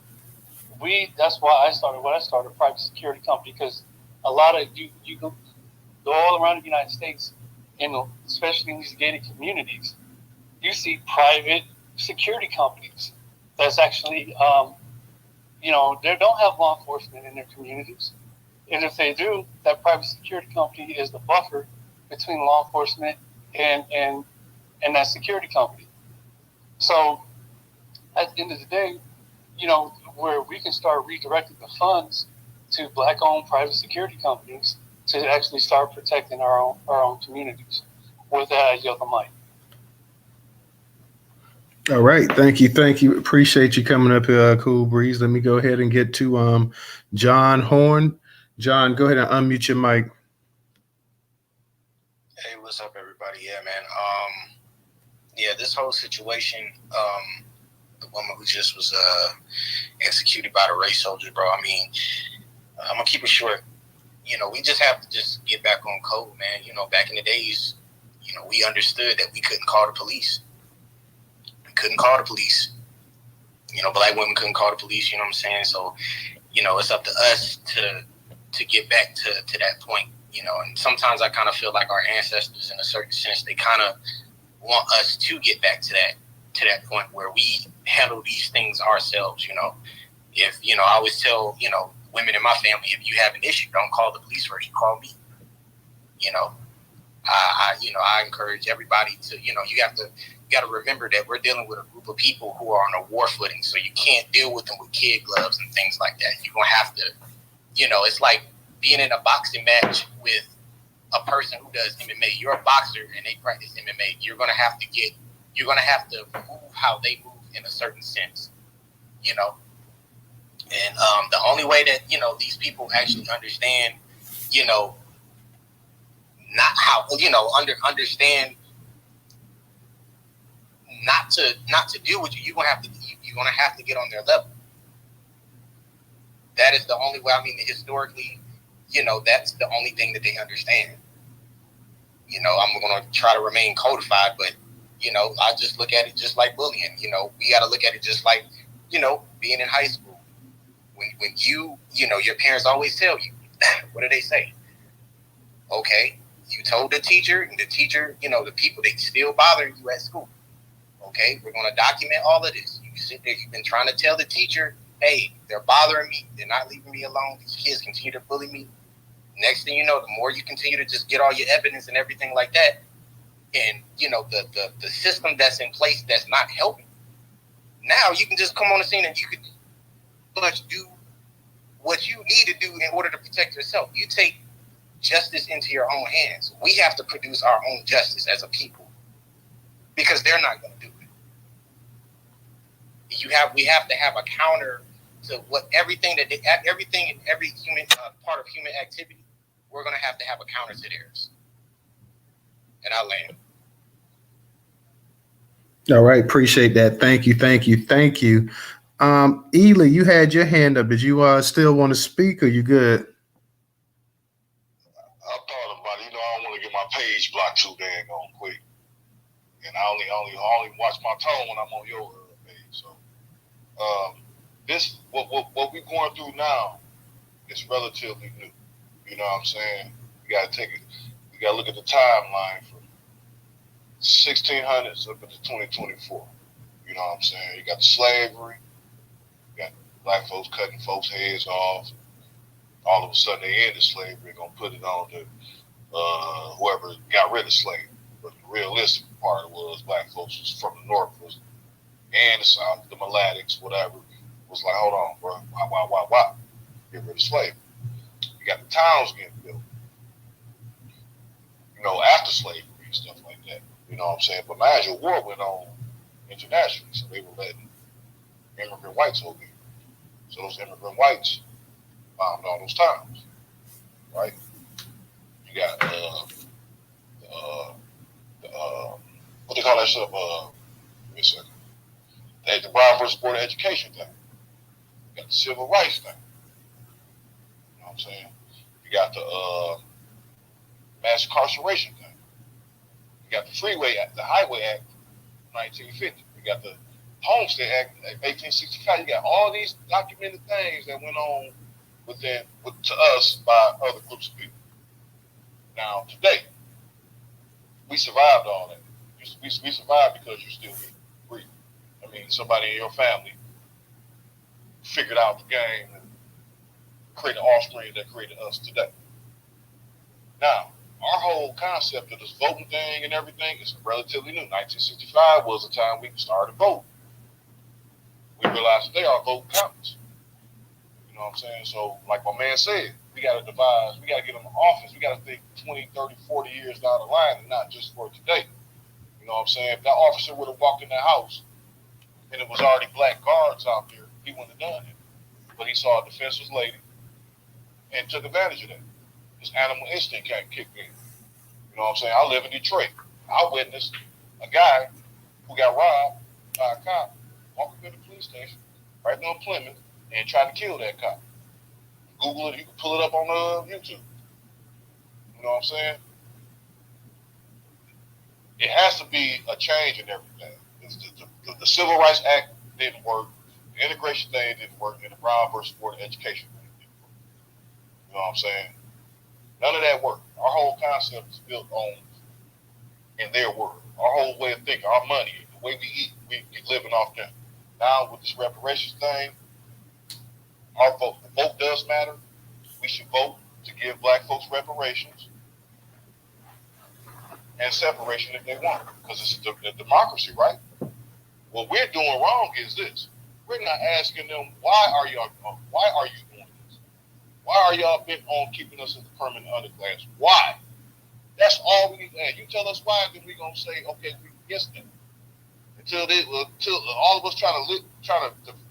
that's why I started a private security company, because a lot of you go all around the United States, especially in these gated communities, you see private security companies that's actually, they don't have law enforcement in their communities. And if they do, that private security company is the buffer between law enforcement and that security company. So at the end of the day, where we can start redirecting the funds to Black-owned private security companies to actually start protecting our own communities. With that, I yield the mic. All right, thank you, appreciate you coming up here, Cool Breeze. Let me go ahead and get to John Horn. John, go ahead and unmute your mic. Hey, what's up, everybody? Yeah, man. This whole situation, the woman who just was executed by the race soldier, bro. I mean, I'm gonna keep it short. We just have to just get back on code, man. Back in the days, we understood that we couldn't call the police. Couldn't call the police. Black women couldn't call the police, you know what I'm saying? So, it's up to us to get back to that point, and sometimes I kind of feel like our ancestors, in a certain sense, they kind of want us to get back to that point where we handle these things ourselves, If, I always tell, women in my family, if you have an issue, don't call the police first, you call me. I encourage everybody to, you got to remember that we're dealing with a group of people who are on a war footing. So you can't deal with them with kid gloves and things like that. You're going to have to, it's like being in a boxing match with a person who does MMA. You're a boxer and they practice MMA. You're going to have to move how they move in a certain sense, And the only way that, these people actually understand, not how, understand not to deal with you. You're gonna have to get on their level. That is the only way. I mean, historically, that's the only thing that they understand. I'm gonna try to remain codified, but I just look at it just like bullying. We got to look at it just like being in high school. When your parents always tell you, what do they say? Okay, you told the teacher, and the teacher, the people, they still bother you at school. Okay, we're going to document all of this. You sit there, you've been trying to tell the teacher, hey, they're bothering me. They're not leaving me alone. These kids continue to bully me. Next thing you know, the more you continue to just get all your evidence and everything like that, and, the system that's in place that's not helping, now you can just come on the scene and you can do what you need to do in order to protect yourself. You take justice into your own hands. We have to produce our own justice as a people because they're not going to do it. We have to have a counter to what everything in every human part of human activity. We're going to have a counter to theirs. And I'll land. All right, appreciate that. Thank you. Ely, you had your hand up. Did you still want to speak, or you good? I thought about it. I don't want to get my page blocked too dang on quick. And I only watch my tone when I'm on your page. So this what we're going through now is relatively new. You know what I'm saying? You gotta take it. You gotta look at the timeline from 1600s up into 2024. You know what I'm saying? You got the slavery. You got black folks cutting folks' heads off. All of a sudden, they ended slavery. Gonna put it on to whoever got rid of slavery. But the realistic part was black folks was from the north and the south, the mulattoes, whatever, was like, hold on, bro, why? Get rid of slavery. You got the towns getting built, you know, after slavery and stuff like that. You know what I'm saying? But mind you, war went on internationally, so they were letting immigrant whites over here. So those immigrant whites bombed all those towns, right? You got what they call that stuff? Give me a second. They had the Brown versus Board of Education thing. You got the Civil Rights thing. You know what I'm saying? You got the mass incarceration thing. You got the Freeway Act, the Highway Act, 1950. You got the Homestead Act, 1865. You got all these documented things that went on to us by other groups of people. Now, today, we survived all that. We survived because you're still here, breathing. I mean, somebody in your family figured out the game and created offspring that created us today. Now, our whole concept of this voting thing and everything is relatively new. 1965 was the time we started voting. We realized today our vote counts. You know what I'm saying? So, like my man said, we got to devise, we got to get them in office. We got to think 20, 30, 40 years down the line and not just for today. You know what I'm saying? If that officer would have walked in the house and it was already black guards out there, he wouldn't have done it. But he saw a defenseless lady and took advantage of that. His animal instinct kicked in. You know what I'm saying? I live in Detroit. I witnessed a guy who got robbed by a cop walking to the police station right there on Plymouth and tried to kill that cop. Google it. You can pull it up on YouTube. You know what I'm saying? It has to be a change in everything. The Civil Rights Act didn't work. The integration thing didn't work. And the Brown versus Board of Education thing didn't work. You know what I'm saying? None of that worked. Our whole concept is built on, in their word, our whole way of thinking, our money, the way we eat, we living off them. Now with this reparations thing, our vote, the vote does matter. We should vote to give black folks reparations and separation if they want, because it's a democracy, right? What we're doing wrong is this: we're not asking them why are you doing this? Why are y'all bent on keeping us in the permanent underclass? Why? That's all we need. And you tell us why, then we're gonna say, okay, we against them. Until all of us trying to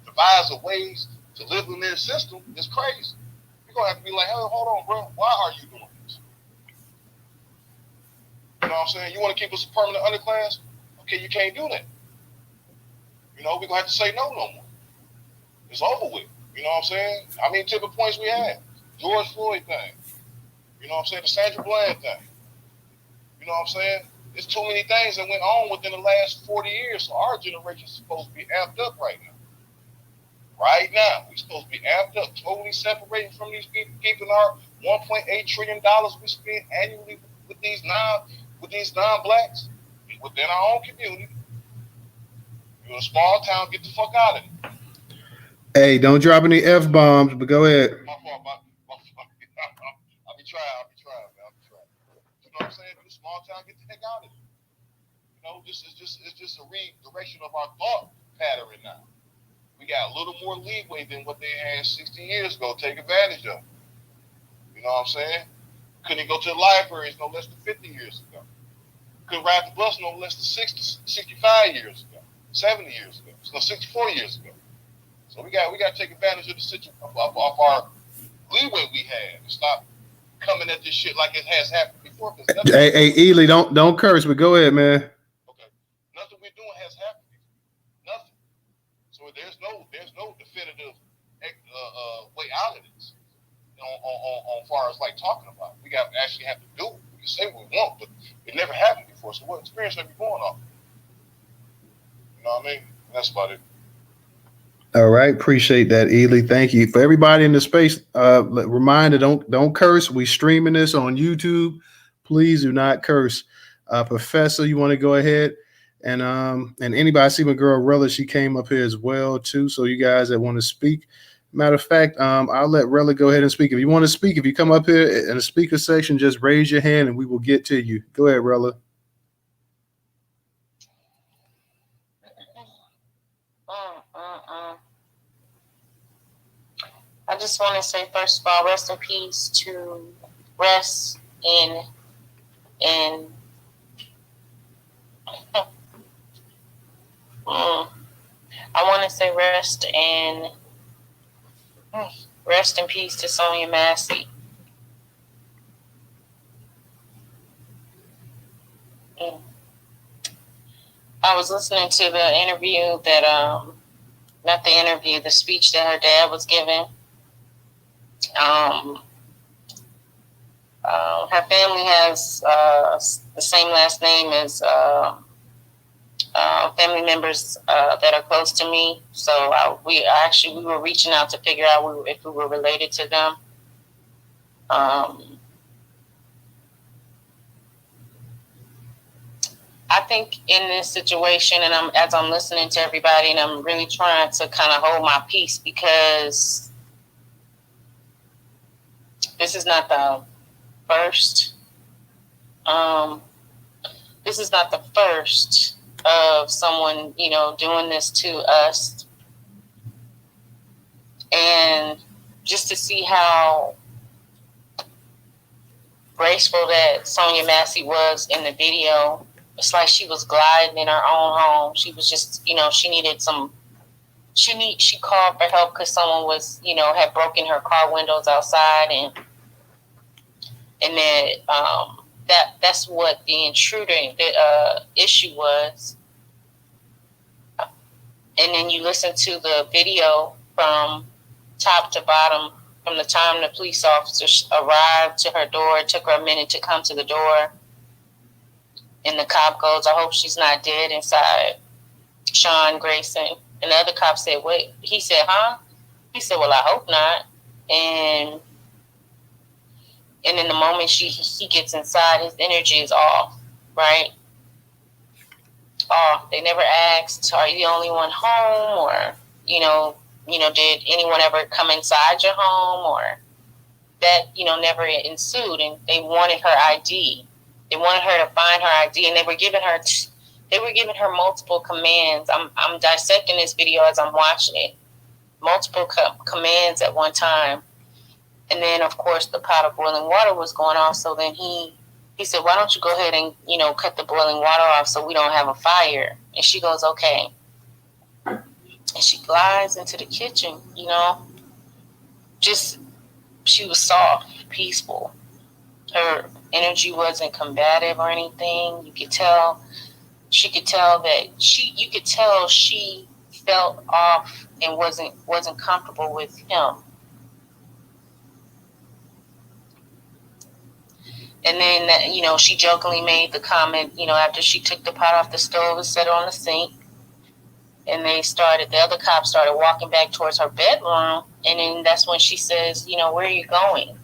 devise a ways to live in their system is crazy. You're gonna have to be like, hey, hold on, bro. Why are you doing this? You know what I'm saying? You want to keep us a permanent underclass? Okay, you can't do that. You know, we're gonna have to say no more. It's over with. You know what I'm saying? How many tipping points we had? George Floyd thing. You know what I'm saying? The Sandra Bland thing. You know what I'm saying? There's too many things that went on within the last 40 years. So our generation is supposed to be amped up right now. Right now, we're supposed to be amped up, totally separating from these people, keeping our $1.8 trillion we spend annually with these non-blacks within our own community. You're a small town, get the fuck out of it. Hey, don't drop any F-bombs, but go ahead. My fault. I'll be trying, man. You know what I'm saying? You're a small town, get the heck out of it. You know, it's just a redirection of our thought pattern now. We got a little more leeway than what they had 60 years ago. Take advantage of it. You know what I'm saying? Couldn't go to the libraries no less than 50 years ago. Couldn't ride the bus no less than 65 years ago, 70 years ago, no, 64 years ago. So we got to take advantage of the situation of our leeway we had and stop coming at this shit like it has happened before. Hey, Ely, don't curse, but go ahead, man. Okay, nothing we're doing has happened before. Nothing. So there's no definitive way out of this. On far as like talking about it. We actually have to do it. We can say what we want, but it never happened before. So what experience are we going off? You know what I mean? That's about it. All right, appreciate that, Ely. Thank you for everybody in the space. Reminder: don't curse. We streaming this on YouTube. Please do not curse. Professor, you want to go ahead and anybody? I see my girl Rella. She came up here as well too. So you guys that want to speak. Matter of fact, I'll let Rella go ahead and speak. If you want to speak, if you come up here in the speaker section, just raise your hand and we will get to you. Go ahead, Rella. I just want to say, first of all, rest in peace to rest in I want to say rest in peace to Sonya Massey. I was listening to the interview that not the interview, the speech that her dad was giving. Her family has the same last name as family members that are close to me. So we were reaching out to figure out if we were related to them. I think in this situation, and as I'm listening to everybody, and I'm really trying to kind of hold my peace, because this is not the first. This is not the first of someone, doing this to us. And just to see how graceful that Sonya Massey was in the video, it's like she was gliding in her own home. She was just, she needed she called for help because someone was, had broken her car windows outside, and then that's what the issue was. And then you listen to the video from top to bottom, from the time the police officers arrived to her door. It took her a minute to come to the door. And the cop goes, "I hope she's not dead inside." Sean Grayson. And the other cop said, "Wait." He said, "Huh?" He said, "Well, I hope not." And in the moment he gets inside, his energy is off, right? Off. They never asked, "Are you the only one home?" Or, did anyone ever come inside your home? Or that, never ensued. And they wanted her ID. They wanted her to find her ID, and they were giving her multiple commands. I'm dissecting this video as I'm watching it. Multiple commands at one time. And then, of course, the pot of boiling water was going off. So then he said, "Why don't you go ahead and, cut the boiling water off so we don't have a fire?" And she goes, "Okay." And she glides into the kitchen, she was soft, peaceful. Her energy wasn't combative or anything. You could tell she felt off and wasn't comfortable with him. And then, she jokingly made the comment, after she took the pot off the stove and set it on the sink. And the other cop started walking back towards her bedroom. And then that's when she says, "Where are you going?"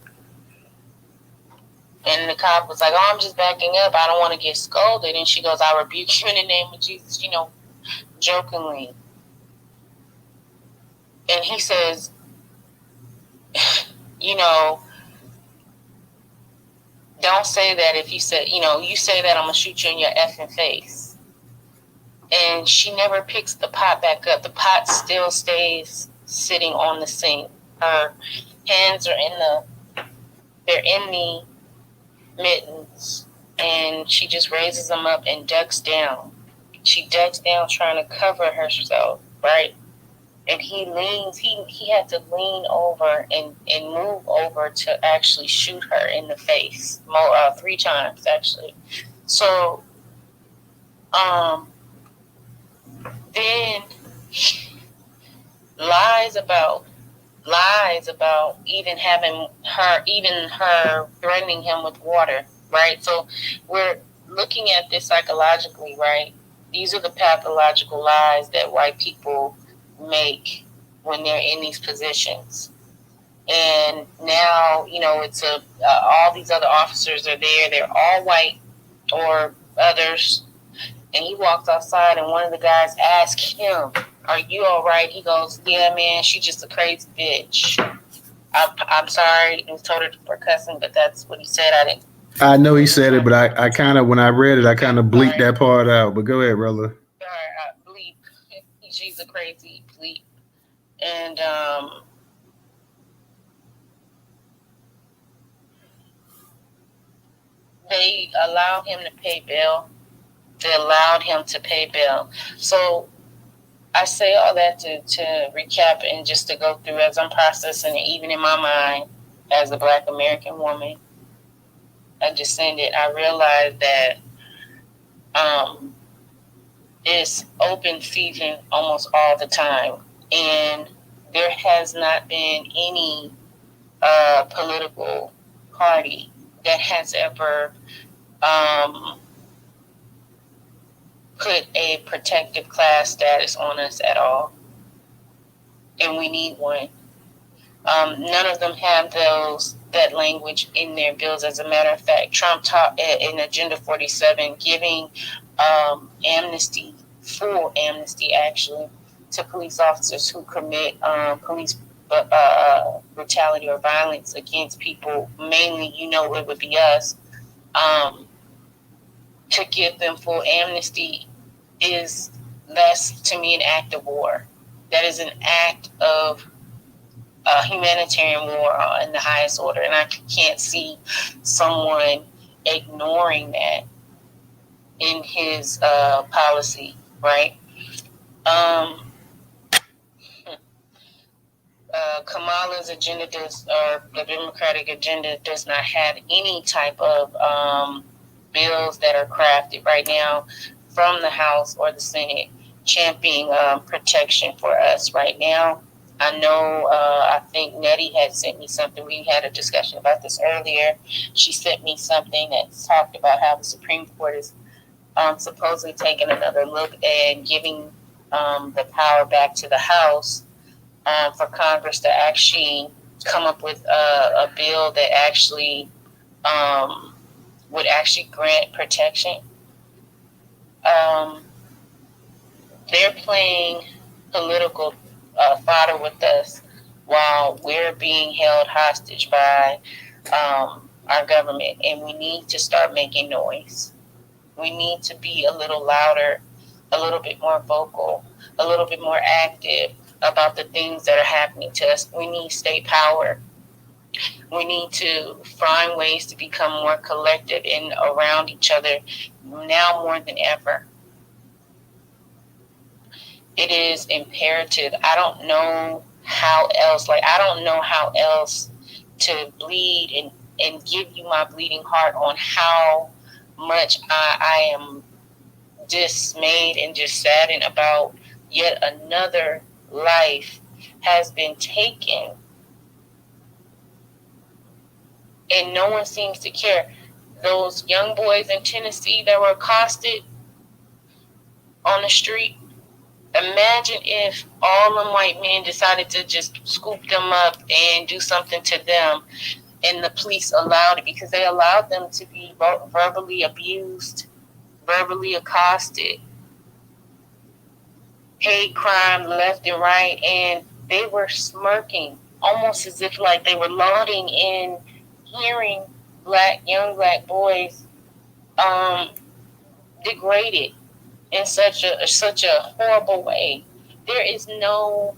And the cop was like, "Oh, I'm just backing up. I don't want to get scolded." And she goes, "I rebuke you in the name of Jesus," jokingly. And he says, "Don't say that. If you said, you say that, I'm going to shoot you in your effing face." And she never picks the pot back up. The pot still stays sitting on the sink. Her hands are they're in the mittens, and she just raises them up and ducks down. She ducks down trying to cover herself, right? And he leans, he had to lean over and move over to actually shoot her in the face, 3 times actually. So, then lies about even her threatening him with water, right? So we're looking at this psychologically, right? These are the pathological lies that white people make when they're in these positions. And now, it's all these other officers are there. They're all white or others. And he walks outside, and one of the guys asks him, "Are you all right?" He goes, "Yeah, man, she's just a crazy bitch." I'm sorry, Newstoter, for cussing, but that's what he said. I know he said it, but I kind of, when I read it, I kind of bleeped that part out. But go ahead, brother. Sorry, bleep. She's a crazy bleep. And they allowed him to pay bail. So I say all that to recap and just to go through as I'm processing it, even in my mind, as a Black American woman, a descendant, I realized that it's open season almost all the time. And there has not been any political party that has ever put a protective class status on us at all. And we need one. None of them have that language in their bills. As a matter of fact, Trump taught in Agenda 47 giving amnesty, full amnesty actually, to police officers who commit police brutality or violence against people. Mainly, it would be us. To give them full amnesty that's to me an act of war. That is an act of humanitarian war in the highest order, and I can't see someone ignoring that in his policy, right? Kamala's agenda or the Democratic agenda does not have any type of bills that are crafted right now from the House or the Senate championing protection for us right now. I know, I think Nettie had sent me something. We had a discussion about this earlier. She sent me something that talked about how the Supreme Court is supposedly taking another look and giving the power back to the House for Congress to actually come up with a bill that actually would actually grant protection. They're playing political fodder with us while we're being held hostage by our government, and we need to start making noise. We need to be a little louder, a little bit more vocal, a little bit more active about the things that are happening to us. We need state power. We need to find ways to become more collective and around each other now more than ever. It is imperative. I don't know how else. I don't know how else to bleed and give you my bleeding heart on how much I am dismayed and just saddened about yet another life has been taken. And no one seems to care. Those young boys in Tennessee that were accosted on the street, imagine if all them white men decided to just scoop them up and do something to them, and the police allowed it, because they allowed them to be verbally abused, verbally accosted, hate crime left and right, and they were smirking, almost as if like they were lauding in hearing young black boys degraded in such a horrible way. There is no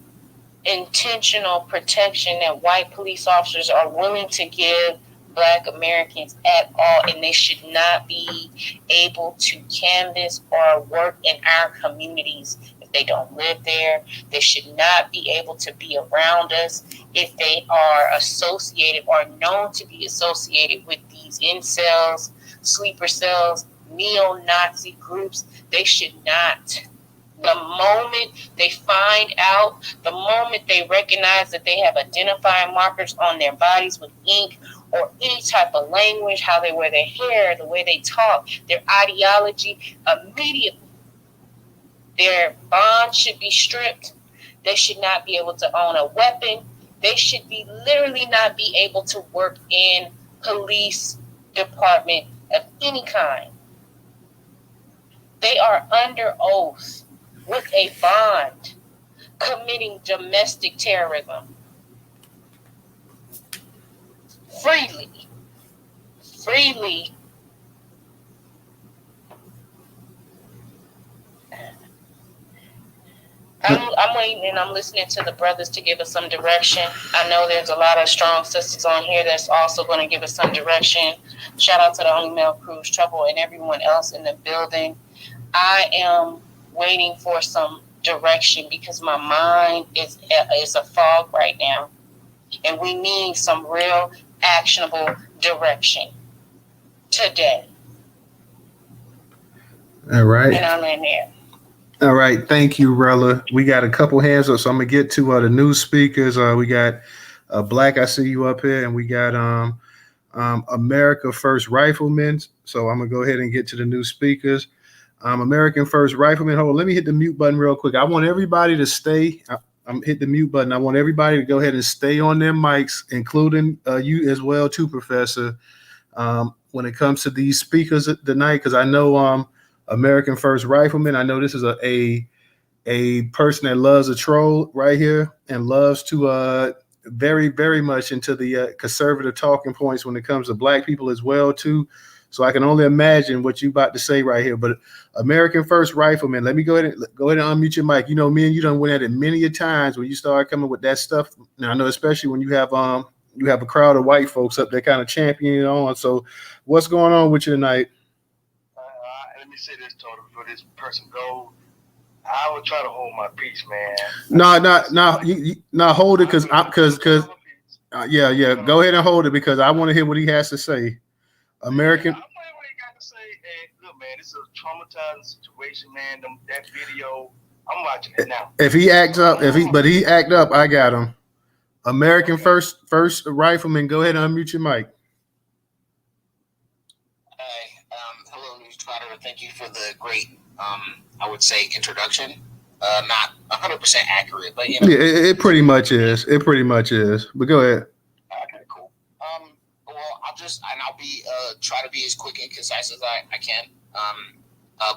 intentional protection that white police officers are willing to give Black Americans at all, and they should not be able to canvass or work in our communities if they don't live there. They should not be able to be around us if they are associated or known to be associated with these incels, sleeper cells, neo-Nazi groups. They should not. The moment they find out, the moment they recognize that they have identifying markers on their bodies with ink or any type of language, how they wear their hair, the way they talk, their ideology, immediately their bond should be stripped. They should not be able to own a weapon. They should be literally not be able to work in police department of any kind. They are under oath with a bond committing domestic terrorism freely. I'm waiting and I'm listening to the brothers to give us some direction. I know there's a lot of strong sisters on here that's also going to give us some direction. Shout out to the Only Male Cruise Trouble and everyone else in the building. I am waiting for some direction because my mind is a fog right now. And we need some real actionable direction today. All right. And I'm in there. All right. Thank you, Rella. We got a couple hands up, so I'm going to get to the new speakers. We got Black, I see you up here, and we got America First Rifleman. So I'm going to go ahead and get to the new speakers. American First Rifleman. Hold on, let me hit the mute button real quick. I want everybody to stay. I'm hit the mute button. I want everybody to go ahead and stay on their mics, including you as well, too, Professor. When it comes to these speakers tonight, because I know American First Rifleman, I know this is a person that loves a troll right here and loves to very, very much into the conservative talking points when it comes to Black people as well, too. So I can only imagine what you about to say right here. But American First Rifleman, let me go ahead and unmute your mic. You know, me and you done went at it many a times when you start coming with that stuff. Now I know, especially when you have a crowd of white folks up there kind of championing it on. So what's going on with you tonight? Let me say this, Toto, before this person goes. I would try to hold my peace, man. No, hold it, because yeah. Go ahead and hold it because I want to hear what he has to say. American. I'm what he got to say. And look, man, this is a traumatizing situation, man. That video, I'm watching it now. If he acts up, he act up, I got him. American First Rifleman, go ahead and unmute your mic. Hello, Newstoter. Thank you for the great, I would say, introduction. Not 100% accurate, but you know. Yeah, it pretty much is. But go ahead. Okay, cool. I'll be try to be as quick and concise as I can.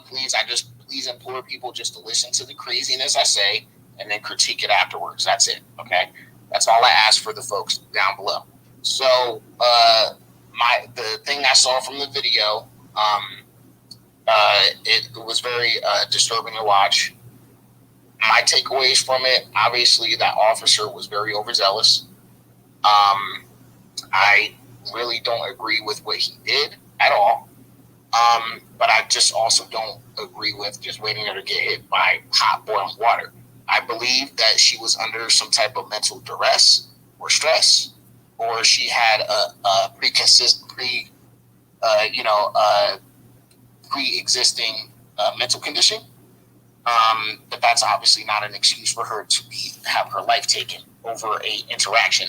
Please implore people just to listen to the craziness I say and then critique it afterwards. That's it. Okay, that's all I ask for the folks down below. So the thing I saw from the video, it was very disturbing to watch. My takeaways from it, obviously, that officer was very overzealous. I really don't agree with what he did at all. But I just also don't agree with just waiting her to get hit by hot boiling water. I believe that she was under some type of mental duress or stress, or she had a pre-existing mental condition. But that's obviously not an excuse for her to have her life taken over a interaction.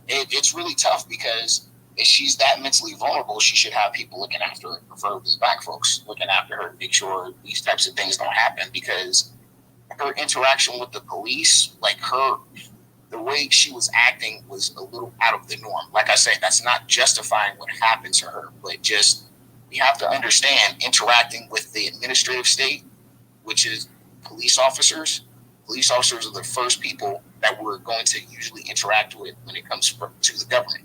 It's really tough because if she's that mentally vulnerable, she should have people looking after her, preferably Black folks looking after her to make sure these types of things don't happen, because her interaction with the police, the way she was acting was a little out of the norm. Like I said, that's not justifying what happened to her, but just we have to understand interacting with the administrative state, which is police officers. Police officers are the first people that we're going to usually interact with when it comes to the government.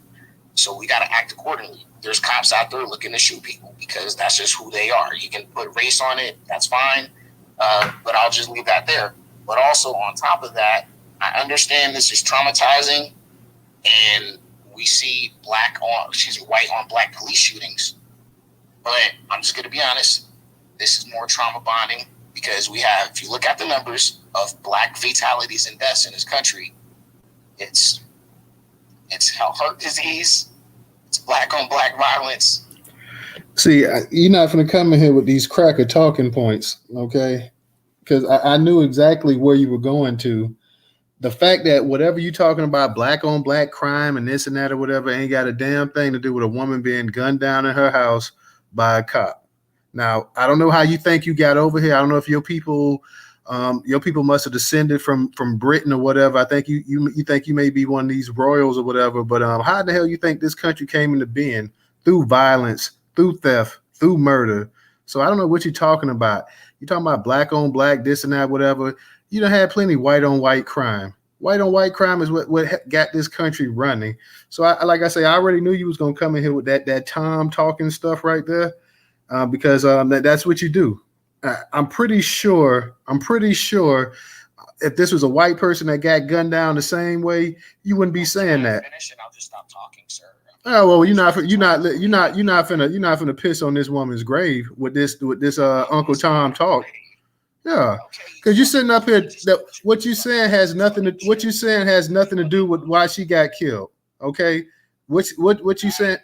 So we got to act accordingly. There's cops out there looking to shoot people because that's just who they are. You can put race on it, that's fine, but I'll just leave that there. But also on top of that, I understand this is traumatizing, and we see white on Black police shootings. But I'm just going to be honest, this is more trauma bonding because we have, if you look at the numbers of Black fatalities and deaths in this country, it's heart disease, it's Black on Black violence. See, you're not going to come in here with these cracker talking points, okay? Because I knew exactly where you were going to. The fact that whatever you're talking about, Black on Black crime and this and that or whatever, ain't got a damn thing to do with a woman being gunned down in her house by a cop. Now, I don't know how you think you got over here. I don't know if your people Your people must have descended from Britain or whatever. I think you think you may be one of these royals or whatever. But how the hell you think this country came into being? Through violence, through theft, through murder. So I don't know what you're talking about. You're talking about black on black, this and that, whatever. You done had plenty white on white crime. White on white crime is what got this country running. So like I say, I already knew you was gonna come in here with that Tom talking stuff right there, because that's what you do. I'm pretty sure if this was a white person that got gunned down the same way, you wouldn't be saying that. Finish and I'll just stop talking, sir. Oh well, you're not finna piss on this woman's grave with this Uncle Tom talk. Yeah, because you're sitting up here. That what you saying has nothing to do with why she got killed. Okay, what you saying?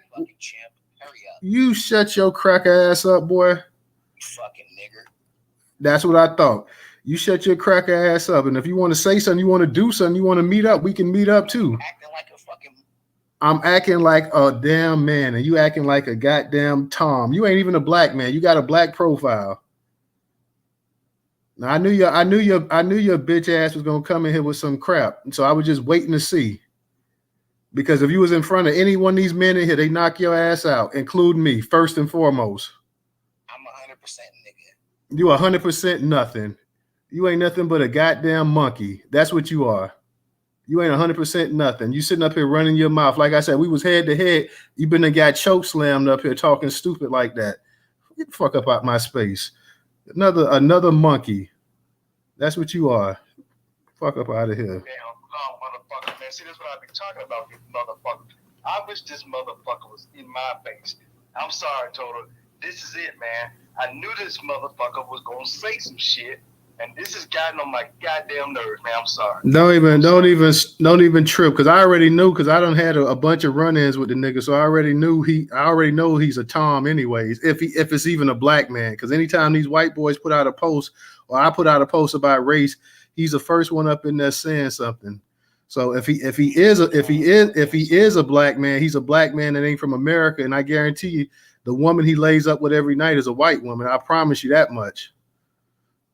You shut your crack ass up, boy. Fucking nigger. That's what I thought. You shut your crack ass up, and if you want to say something, you want to do something, you want to meet up, we can meet up too. Acting like a fucking. I'm acting like a damn man, and you acting like a goddamn Tom. You ain't even a black man. You got a black profile. Now I knew your bitch ass was gonna come in here with some crap, so I was just waiting to see. Because if you was in front of any one of these men in here, they knock your ass out, including me, first and foremost. I'm 100% nigga. You 100% nothing. You ain't nothing but a goddamn monkey. That's what you are. You ain't 100% nothing. You sitting up here running your mouth. Like I said, we was head to head. You been and got choke slammed up here talking stupid like that. Get the fuck up out my space. Another monkey. That's what you are. Fuck up out of here. Damn, motherfucker, man. See, that's what I be talking about, this motherfucker. I wish this motherfucker was in my face. I'm sorry, Toto. This is it, man. I knew this motherfucker was gonna say some shit, and this has gotten on my goddamn nerves, man. I'm sorry. Don't even trip, because I already knew, because I done had a bunch of run-ins with the nigga, so I already know he's a Tom anyways, if it's even a black man. Because anytime these white boys put out a post, or I put out a post about race, he's the first one up in there saying something. So if he is a black man, he's a black man that ain't from America, and I guarantee you, the woman he lays up with every night is a white woman. I promise you that much.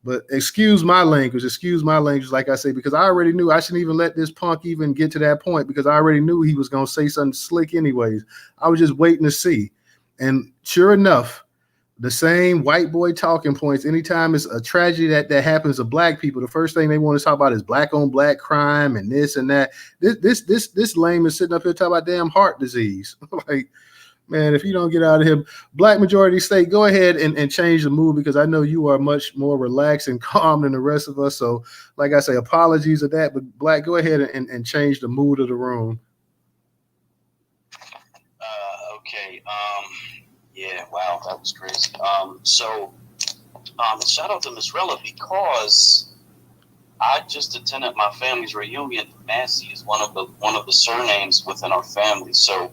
But excuse my language, like I say, because I already knew I shouldn't even let this punk even get to that point, because I already knew he was gonna say something slick anyways. I was just waiting to see. And sure enough, the same white boy talking points, anytime it's a tragedy that happens to black people, the first thing they want to talk about is black on black crime and this and that. This lame is sitting up here talking about damn heart disease. Like, man, if you don't get out of here, black majority state, go ahead and change the mood, because I know you are much more relaxed and calm than the rest of us. So, like I say, apologies of that, but black, go ahead and change the mood of the room. Okay. Yeah, wow, that was crazy. So shout out to Miss Rella, because I just attended my family's reunion. Massey is one of the surnames within our family. So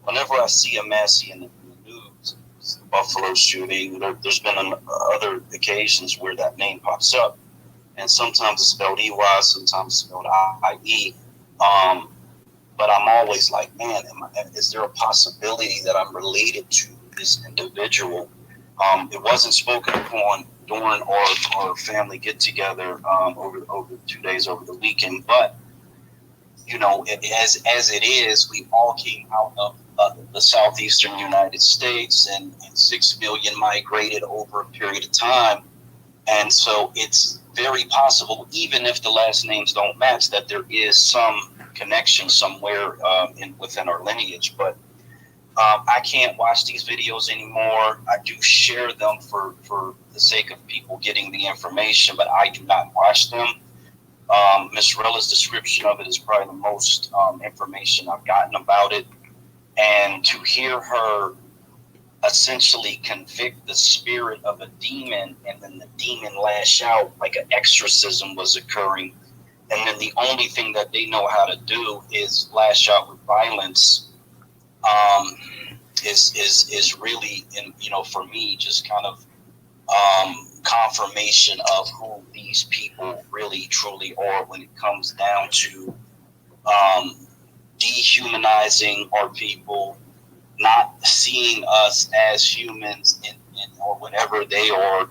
whenever I see a Massey in the news, the Buffalo shooting, there's been other occasions where that name pops up, and sometimes it's spelled EY, sometimes it's spelled IE. But I'm always like, man, is there a possibility that I'm related to this individual? It wasn't spoken upon during our family get together over 2 days over the weekend, but you know, as it is, we all came out of the southeastern United States, and 6 million migrated over a period of time, and so it's very possible, even if the last names don't match, that there is some connection somewhere within our lineage. But I can't watch these videos anymore. I do share them for the sake of people getting the information, but I do not watch them. Miss Rella's description of it is probably the most information I've gotten about it. And to hear her essentially convict the spirit of a demon, and then the demon lash out like an exorcism was occurring, and then the only thing that they know how to do is lash out with violence, is really, you know, for me, just kind of confirmation of who these people really truly are when it comes down to dehumanizing our people, not seeing us as humans or whatever they are,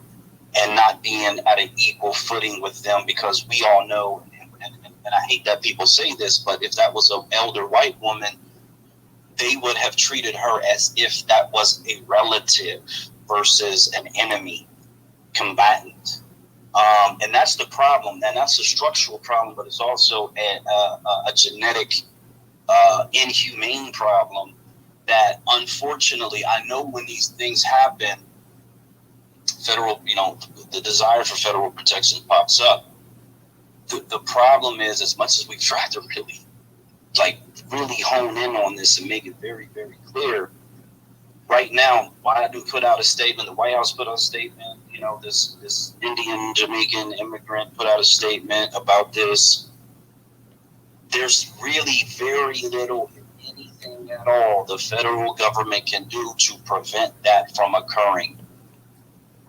and not being at an equal footing with them, because we all know, and I hate that people say this, but if that was an elder white woman, they would have treated her as if that was a relative versus an enemy combatant. And that's the problem, and that's a structural problem, but it's also a genetic, inhumane problem that, unfortunately, I know when these things happen, federal, the desire for federal protection pops up. The problem is, as much as we try to really hone in on this and make it very, very clear, right now, Biden put out a statement, the White House put out a statement, this Indian Jamaican immigrant put out a statement about this. There's really very little, if anything at all, the federal government can do to prevent that from occurring.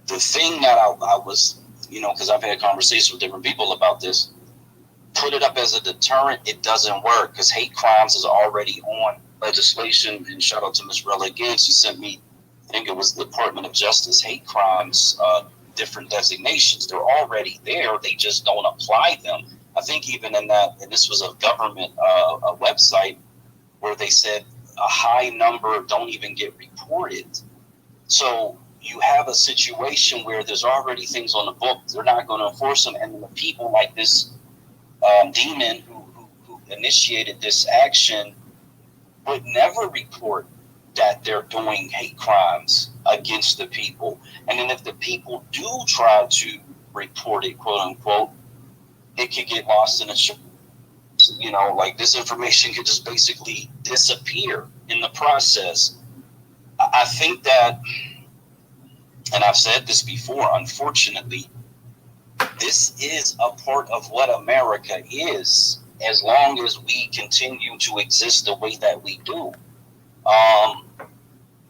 The thing that I was, because I've had conversations with different people about this, put it up as a deterrent, it doesn't work, because hate crimes is already on legislation. And shout out to Ms. Rella again. She sent me, I think it was the Department of Justice, hate crimes, different designations. They're already there. They just don't apply them. I think even in that, and this was a government a website where they said a high number don't even get reported. So you have a situation where there's already things on the book. They're not going to enforce them. And the people like this demon who initiated this action would never report that they're doing hate crimes against the people. And then if the people do try to report it, quote unquote, it could get lost in a, this information could just basically disappear in the process. I think that, and I've said this before, unfortunately, this is a part of what America is, as long as we continue to exist the way that we do.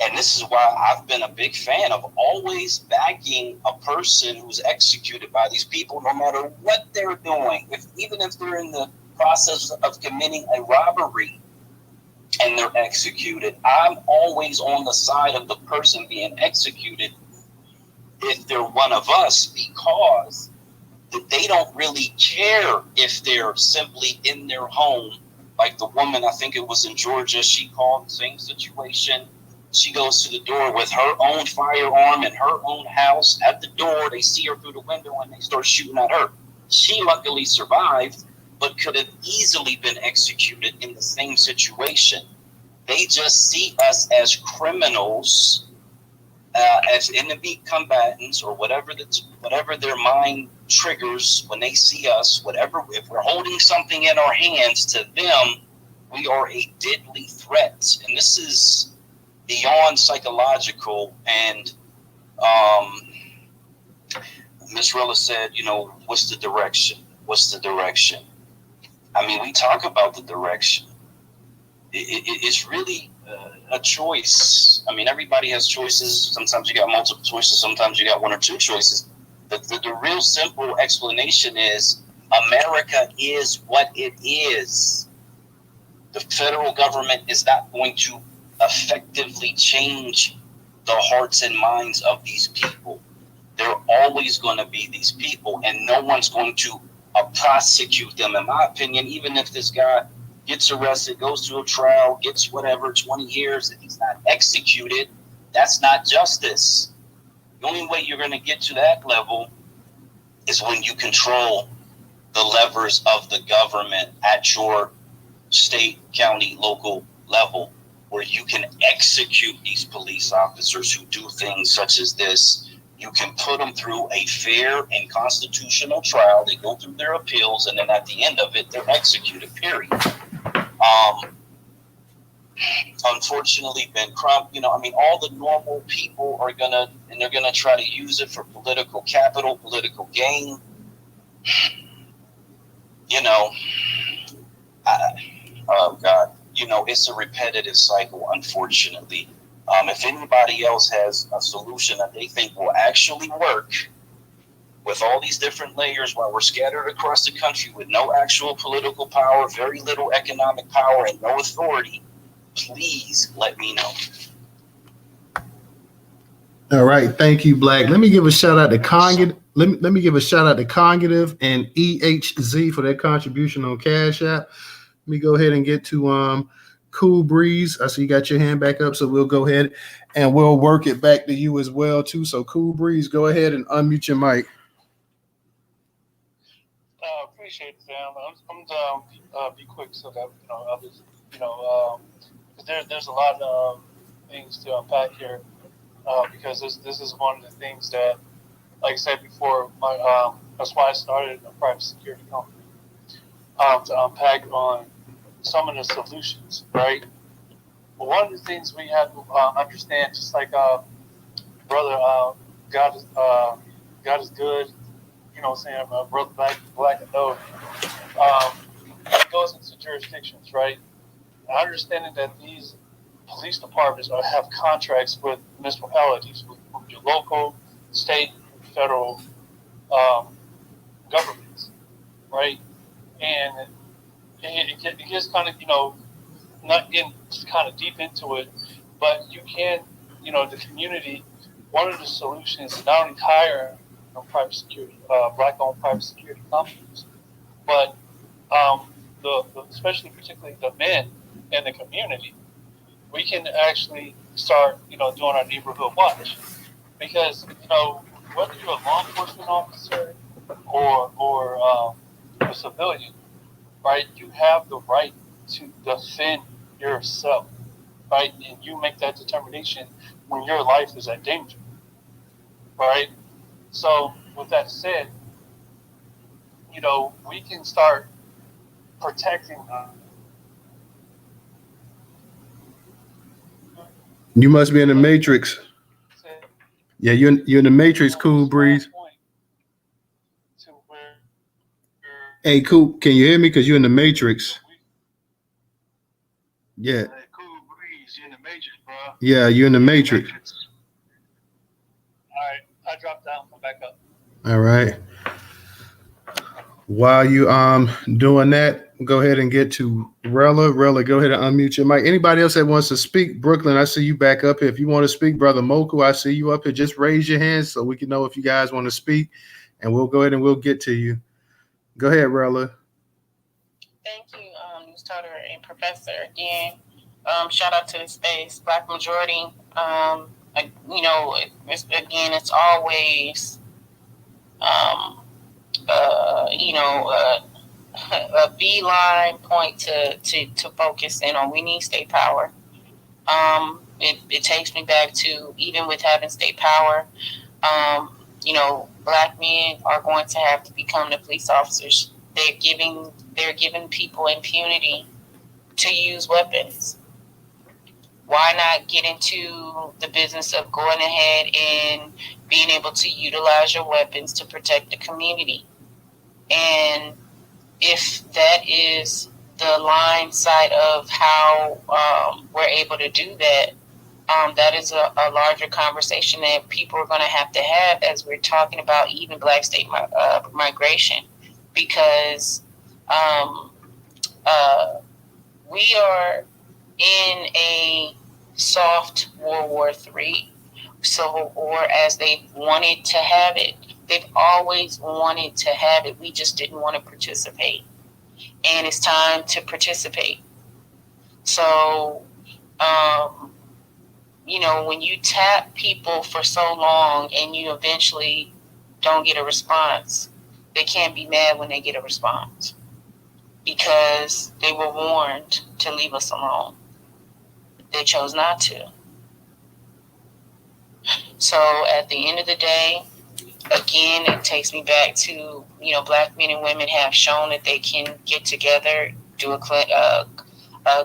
And this is why I've been a big fan of always backing a person who's executed by these people, no matter what they're doing. Even if they're in the process of committing a robbery and they're executed, I'm always on the side of the person being executed if they're one of us, because they don't really care if they're simply in their home. Like the woman, I think it was in Georgia, she called the same situation. She goes to the door with her own firearm in her own house. At the door, they see her through the window and they start shooting at her. She luckily survived, but could have easily been executed in the same situation. They just see us as criminals, as enemy combatants, or whatever their mind triggers when they see us. Whatever, if we're holding something in our hands, to them, we are a deadly threat. And this is beyond psychological. And Ms. Rilla said, what's the direction? What's the direction? I mean, we talk about the direction. It's really a choice. I mean, everybody has choices. Sometimes you got multiple choices. Sometimes you got one or two choices. The real simple explanation is America is what it is. The federal government is not going to effectively change the hearts and minds of these people. There are always going to be these people, and no one's going to prosecute them, in my opinion. Even if this guy gets arrested, goes to a trial, gets whatever, 20 years, and he's not executed, that's not justice. The only way you're going to get to that level is when you control the levers of the government at your state, county, local level, where you can execute these police officers who do things such as this. You can put them through a fair and constitutional trial. They go through their appeals, and then at the end of it, they're executed, period. Unfortunately, Ben Crump, all the normal people are they're gonna try to use it for political capital, political gain. Oh God, it's a repetitive cycle, unfortunately. If anybody else has a solution that they think will actually work with all these different layers while we're scattered across the country with no actual political power, very little economic power, and no authority, please let me know. All right, thank you, Black. Let me give a shout out to Cognitive. Let me give a shout out to Cognitive and EHZ for their contribution on Cash App. Let me go ahead and get to Cool Breeze. I see you got your hand back up, so we'll go ahead and we'll work it back to you as well too. So Cool Breeze, go ahead and unmute your mic. Appreciate it, fam. I'm down. Be quick so that others. There's a lot of things to unpack here. Because this is one of the things that, like I said before, that's why I started a private security company, to unpack on some of the solutions, right? But one of the things we have to understand, just like brother, God is good. You know what I'm saying? Brother Black and know. It goes into jurisdictions, right? Understanding that these police departments have contracts with municipalities, with your local, state, federal governments, right? And it gets kind of, not getting kind of deep into it, but you can, the community, one of the solutions is not only hiring private security, black-owned private security companies, but especially particularly the men in the community, we can actually start, doing our neighborhood watch, because whether you're a law enforcement officer or a civilian, right, you have the right to defend yourself, right, and you make that determination when your life is at danger, right. So with that said, we can start protecting. You must be in the Matrix. Yeah, you're in the Matrix, Cool Breeze. Hey, Cool, can you hear me? Because you're in the Matrix. Yeah. Hey, Cool Breeze, you're in the Matrix, bro. Yeah, you're in the Matrix. All right, I dropped down, come back up. All right. While you doing that, go ahead and get to Rella. Rella, go ahead and unmute your mic. Anybody else that wants to speak? Brooklyn, I see you back up here. If you want to speak, Brother Moku, I see you up here. Just raise your hand so we can know if you guys want to speak, and we'll go ahead and we'll get to you. Go ahead, Rella. Thank you, Newstoter and Professor. Again, shout out to the space, Black Majority. It's always, a beeline point to focus in on. We need state power. It takes me back to, even with having state power, Black men are going to have to become the police officers. They're giving people impunity to use weapons. Why not get into the business of going ahead and being able to utilize your weapons to protect the community? And if that is the line side of how we're able to do that, that is a larger conversation that people are going to have as we're talking about even Black state migration, because we are in a soft World War III, or as they wanted to have it. They've always wanted to have it. We just didn't want to participate. And it's time to participate. So, when you tap people for so long and you eventually don't get a response, they can't be mad when they get a response, because they were warned to leave us alone. They chose not to. So at the end of the day, again, it takes me back to, Black men and women have shown that they can get together, do a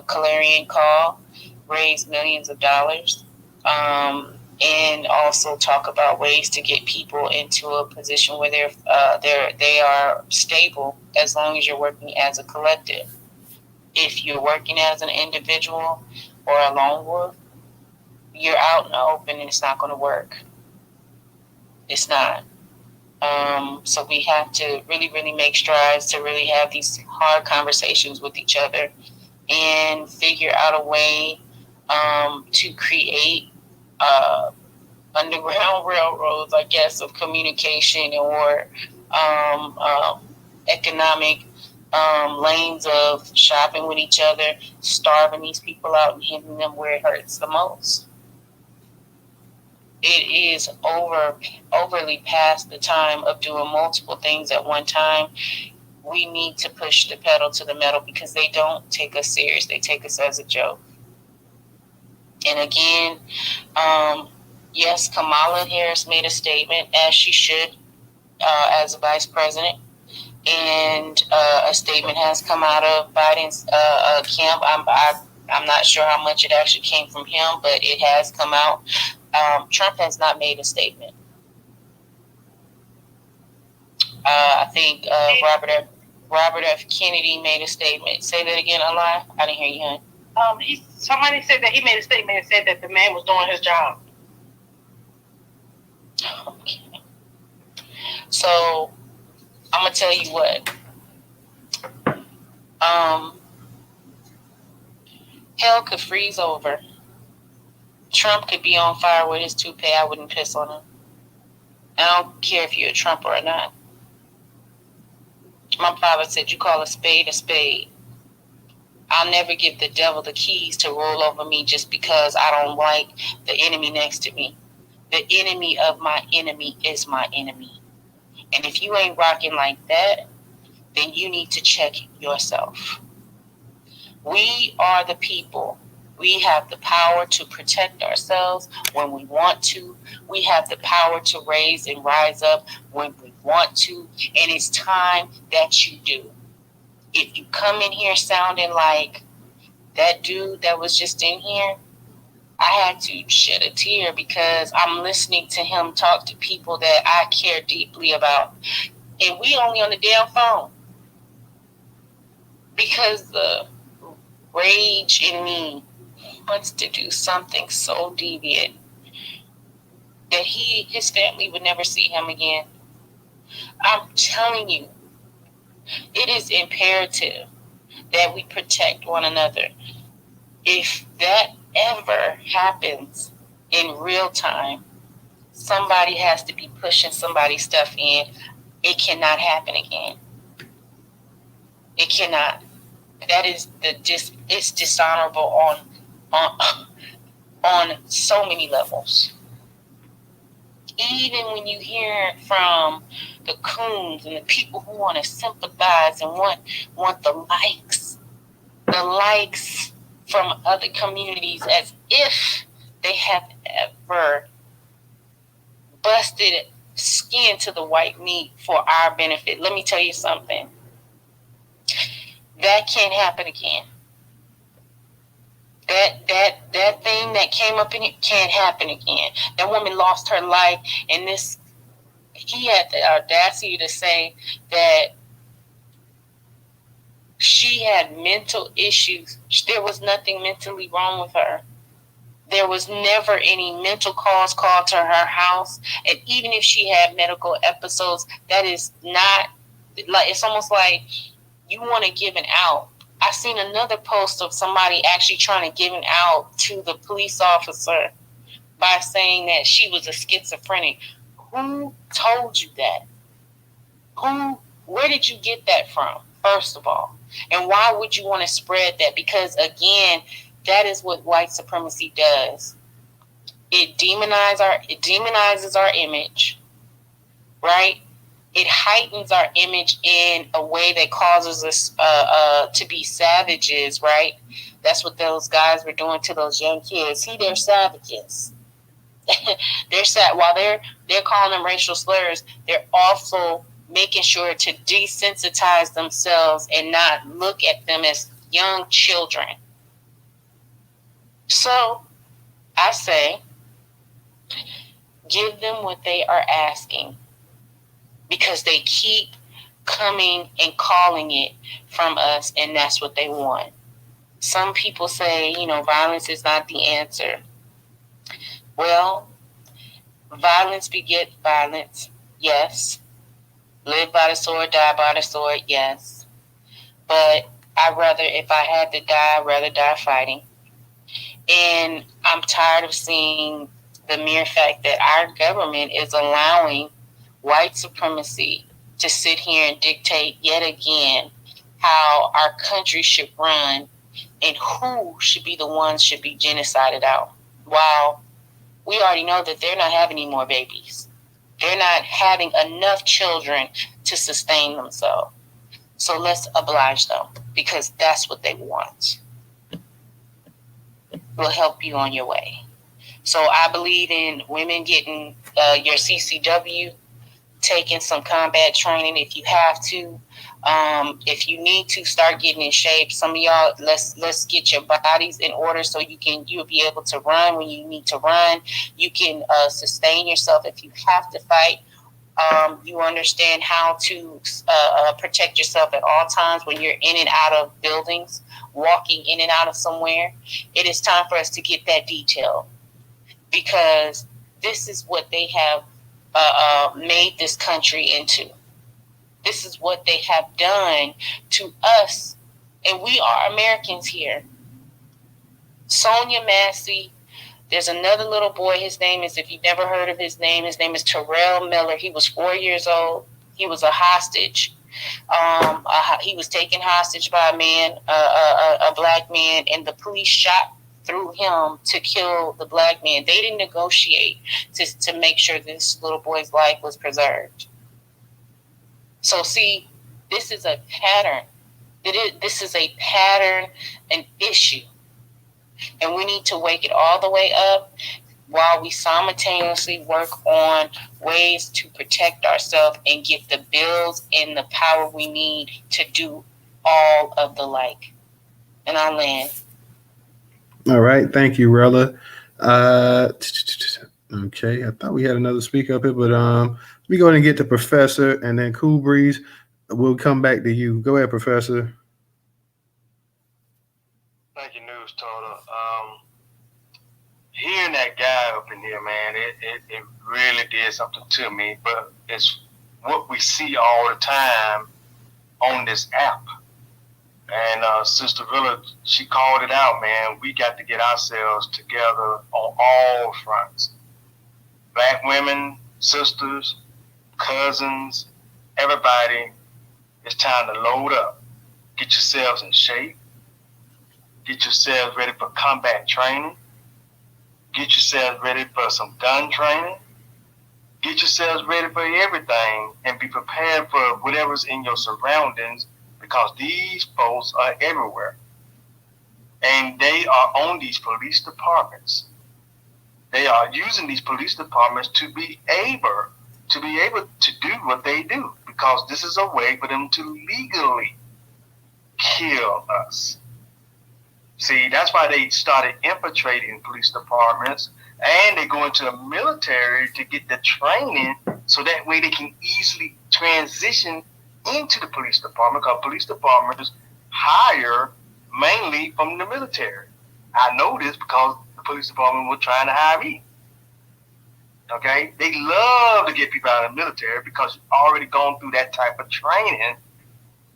clarion call, raise millions of dollars, and also talk about ways to get people into a position where they are stable, as long as you're working as a collective. If you're working as an individual or a lone wolf, you're out in the open and it's not going to work. It's not. So we have to really, really make strides to really have these hard conversations with each other and figure out a way to create underground railroads, I guess, of communication or economic lanes of shopping with each other, starving these people out and hitting them where it hurts the most. It is overly past the time of doing multiple things at one time. We need to push the pedal to the metal because they don't take us serious. They take us as a joke. And again, yes, Kamala Harris made a statement, as she should, as a vice president. And a statement has come out of Biden's camp. I'm not sure how much it actually came from him, but it has come out. Trump has not made a statement. I think Robert F. Kennedy made a statement. Say that again, Allah. I didn't hear you, hon. Somebody said that he made a statement and said that the man was doing his job. Okay. So I'm gonna tell you what. Hell could freeze over. Trump could be on fire with his toupee. I wouldn't piss on him. I don't care if you're a Trumper or not. My father said, you call a spade a spade. I'll never give the devil the keys to roll over me just because I don't like the enemy next to me. The enemy of my enemy is my enemy. And if you ain't rocking like that, then you need to check yourself. We are the people. We have the power to protect ourselves when we want to. We have the power to raise and rise up when we want to. And it's time that you do. If you come in here sounding like that dude that was just in here, I had to shed a tear because I'm listening to him talk to people that I care deeply about. And we only on the damn phone. Because the rage in me wants to do something so deviant that his family would never see him again. I'm telling you, it is imperative that we protect one another. If that ever happens in real time, somebody has to be pushing somebody's stuff in. It cannot happen again. It cannot. That is it's dishonorable on so many levels. Even when you hear it from the coons and the people who want to sympathize and want the likes from other communities, as if they have ever busted skin to the white meat for our benefit. Let me tell you something. That can't happen again. That thing that came up in it can't happen again. That woman lost her life, and he had the audacity to say that she had mental issues. There was nothing mentally wrong with her. There was never any mental calls called to her house. And even if she had medical episodes, that is not, like, it's almost like you want to give an out. I seen another post of somebody actually trying to give an out to the police officer by saying that she was a schizophrenic. Who told you that? Where did you get that from, first of all? And why would you want to spread that? Because, again, that is what white supremacy does. It demonizes our image, right? It heightens our image in a way that causes us to be savages, right? That's what those guys were doing to those young kids. They're savages. While they're calling them racial slurs, they're also making sure to desensitize themselves and not look at them as young children. So I say, give them what they are asking, because they keep coming and calling it from us, and that's what they want. Some people say, violence is not the answer. Well, violence begets violence, yes. Live by the sword, die by the sword, yes. But if I had to die, I'd rather die fighting. And I'm tired of seeing the mere fact that our government is allowing white supremacy to sit here and dictate yet again how our country should run and who should be the ones should be genocided out. While we already know that they're not having any more babies. They're not having enough children to sustain themselves. So let's oblige them because that's what they want. We'll help you on your way. So I believe in women getting your CCW, taking some combat training if you have to. If you need to, start getting in shape. Some of y'all, let's get your bodies in order so you'll be able to run when you need to run. You can sustain yourself if you have to fight. You understand how to protect yourself at all times when you're in and out of buildings, walking in and out of somewhere. It is time for us to get that detail because this is what they have made this country into. This is what they have done to us, and we are Americans here. Sonya Massey. There's another little boy. His name is, if you've never heard of his name is Terrell Miller. He was 4 years old. He was a hostage. He was taken hostage by a man, a black man, and the police shot through him to kill the black man. They didn't negotiate to make sure this little boy's life was preserved. So see, this is a pattern. This is a pattern, an issue. And we need to wake it all the way up while we simultaneously work on ways to protect ourselves and get the bills and the power we need to do all of the like. And I land. All right. Thank you, Rella. Okay. I thought we had another speaker up here, but let me go ahead and get to Professor and then Cool Breeze. We'll come back to you. Go ahead, Professor. Thank you, Newstoter. Hearing that guy up in here, man, it really did something to me. But it's what we see all the time on this app. And Sister Villa, she called it out, man. We got to get ourselves together on all fronts. Black women, sisters, cousins, everybody, it's time to load up. Get yourselves in shape. Get yourselves ready for combat training. Get yourselves ready for some gun training. Get yourselves ready for everything and be prepared for whatever's in your surroundings because these folks are everywhere. And they are on these police departments. They are using these police departments to be able to do what they do because this is a way for them to legally kill us. See, that's why they started infiltrating police departments and they go into the military to get the training so that way they can easily transition into the police department because police departments hire mainly from the military. I know this because the police department was trying to hire me. Okay? They love to get people out of the military because you've already gone through that type of training,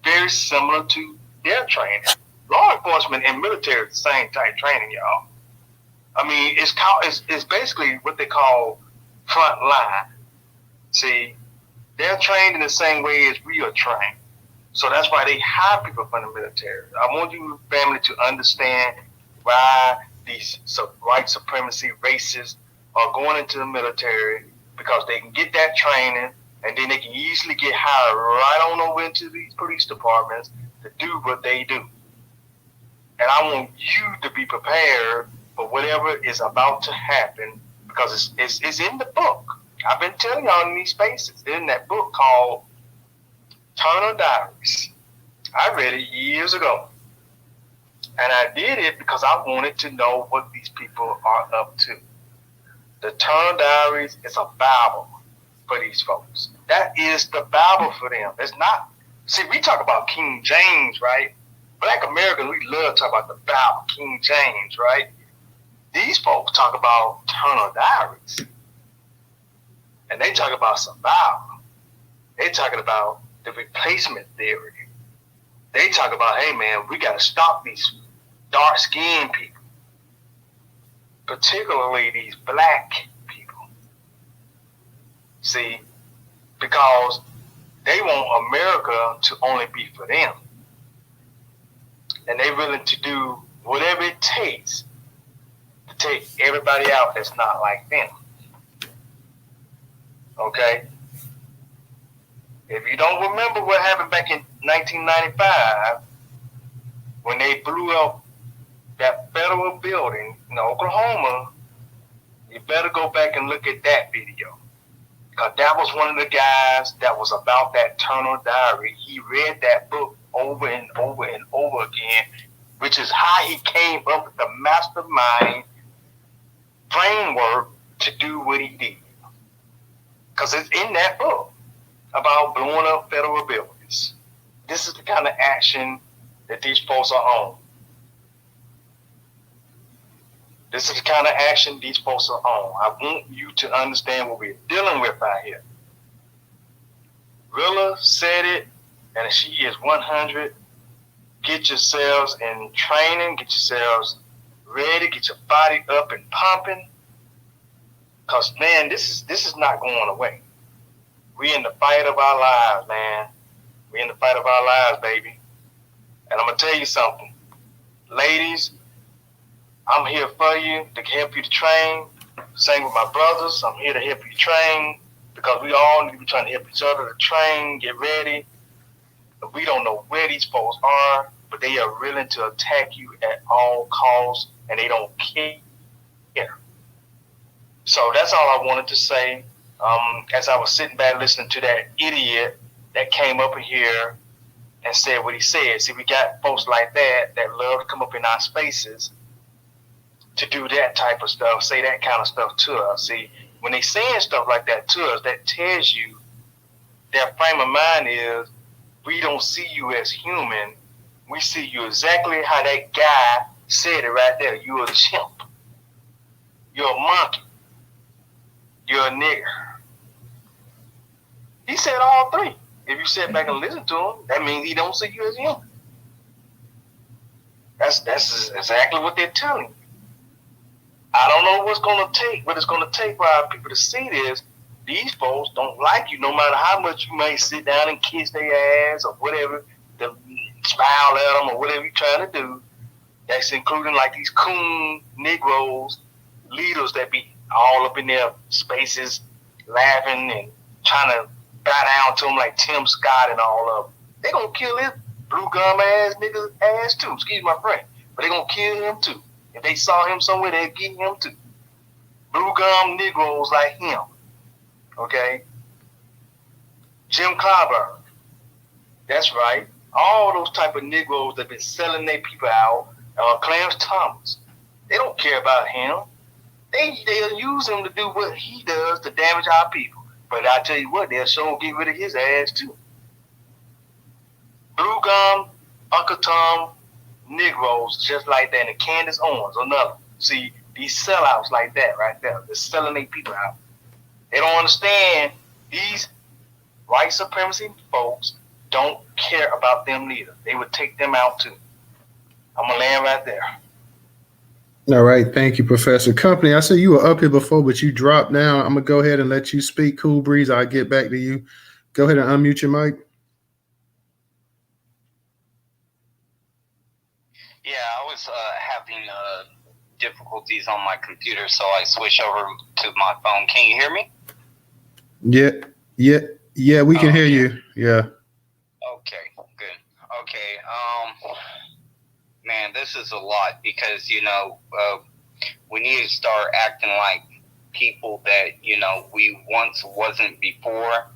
very similar to their training. Law enforcement and military is the same type training, y'all. I mean, it's basically what they call front line. See, they're trained in the same way as we are trained. So that's why they hire people from the military. I want you, family, to understand why these white supremacy racists are going into the military because they can get that training and then they can easily get hired right on over into these police departments to do what they do. And I want you to be prepared for whatever is about to happen because it's in the book. I've been telling y'all in these spaces. It's in that book called Turner Diaries. I read it years ago. And I did it because I wanted to know what these people are up to. The Turner Diaries is a Bible for these folks. That is the Bible for them. It's not. See, we talk about King James, right? Black Americans, we love to talk about the Bible, King James, right? These folks talk about Turner Diaries. And they talk about survival. They talking about the replacement theory. They talk about, hey man, we got to stop these dark-skinned people, particularly these black See, because they want America to only be for them. And they're willing to do whatever it takes to take everybody out that's not like them. Okay? If you don't remember what happened back in 1995, when they blew up that federal building in Oklahoma, you better go back and look at that video. Because that was one of the guys that was about that Turner Diary. He read that book over and over and over again, which is how he came up with the mastermind framework to do what he did. Because it's in that book about blowing up federal buildings. This is the kind of action that these folks are on. This is the kind of action these folks are on. I want you to understand what we're dealing with out here. Rilla said it, and she is 100. Get yourselves in training, get yourselves ready, get your body up and pumping. Because, man, this is not going away. We in the fight of our lives, man. We in the fight of our lives, baby. And I'm going to tell you something. Ladies, I'm here for you to help you to train. Same with my brothers. I'm here to help you train because we all need to be trying to help each other to train, get ready. But we don't know where these folks are, but they are willing to attack you at all costs, and they don't care. So that's all I wanted to say. As I was sitting back listening to that idiot that came up in here and said what he said. See, we got folks like that love to come up in our spaces to do that type of stuff, say that kind of stuff to us. See, when they saying stuff like that to us, that tells you their frame of mind is, we don't see you as human. We see you exactly how that guy said it right there. You're a chimp. You're a monkey. You're a nigger. He said all three. If you sit back and listen to him, that means he don't see you as human. That's exactly what they're telling you. I don't know what it's going to take for our people to see this. These folks don't like you, no matter how much you may sit down and kiss their ass or whatever, smile at them or whatever you're trying to do. That's including like these coon Negroes, leaders that be all up in their spaces, laughing and trying to bow down to them like Tim Scott and all of them. They gonna kill his blue gum ass nigga's ass too. Excuse my friend, but they gonna kill him too. If they saw him somewhere, they'd get him too. Blue gum Negroes like him. Okay? Jim Clyburn. That's right. All those type of Negroes that been selling their people out. Clarence Thomas. They don't care about him. They'll use him to do what he does to damage our people. But I tell you what, they'll sure get rid of his ass too. Blue gum, Uncle Tom, Negroes just like that, and Candace Owens, another. See, these sellouts like that right there, they're selling their people out. They don't understand these white supremacy folks don't care about them neither. They would take them out too. I'm gonna land right there. All right, thank you, Professor Company. I said you were up here before, but you dropped down. I'm gonna go ahead and let you speak. Cool Breeze, I'll get back to you. Go ahead and unmute your mic. Yeah, I was having difficulties on my computer, so I switched over to my phone. Can you hear me? Yeah, we can hear you. Yeah. Okay, good. Okay, man, this is a lot because, we need to start acting like people that, we once wasn't before,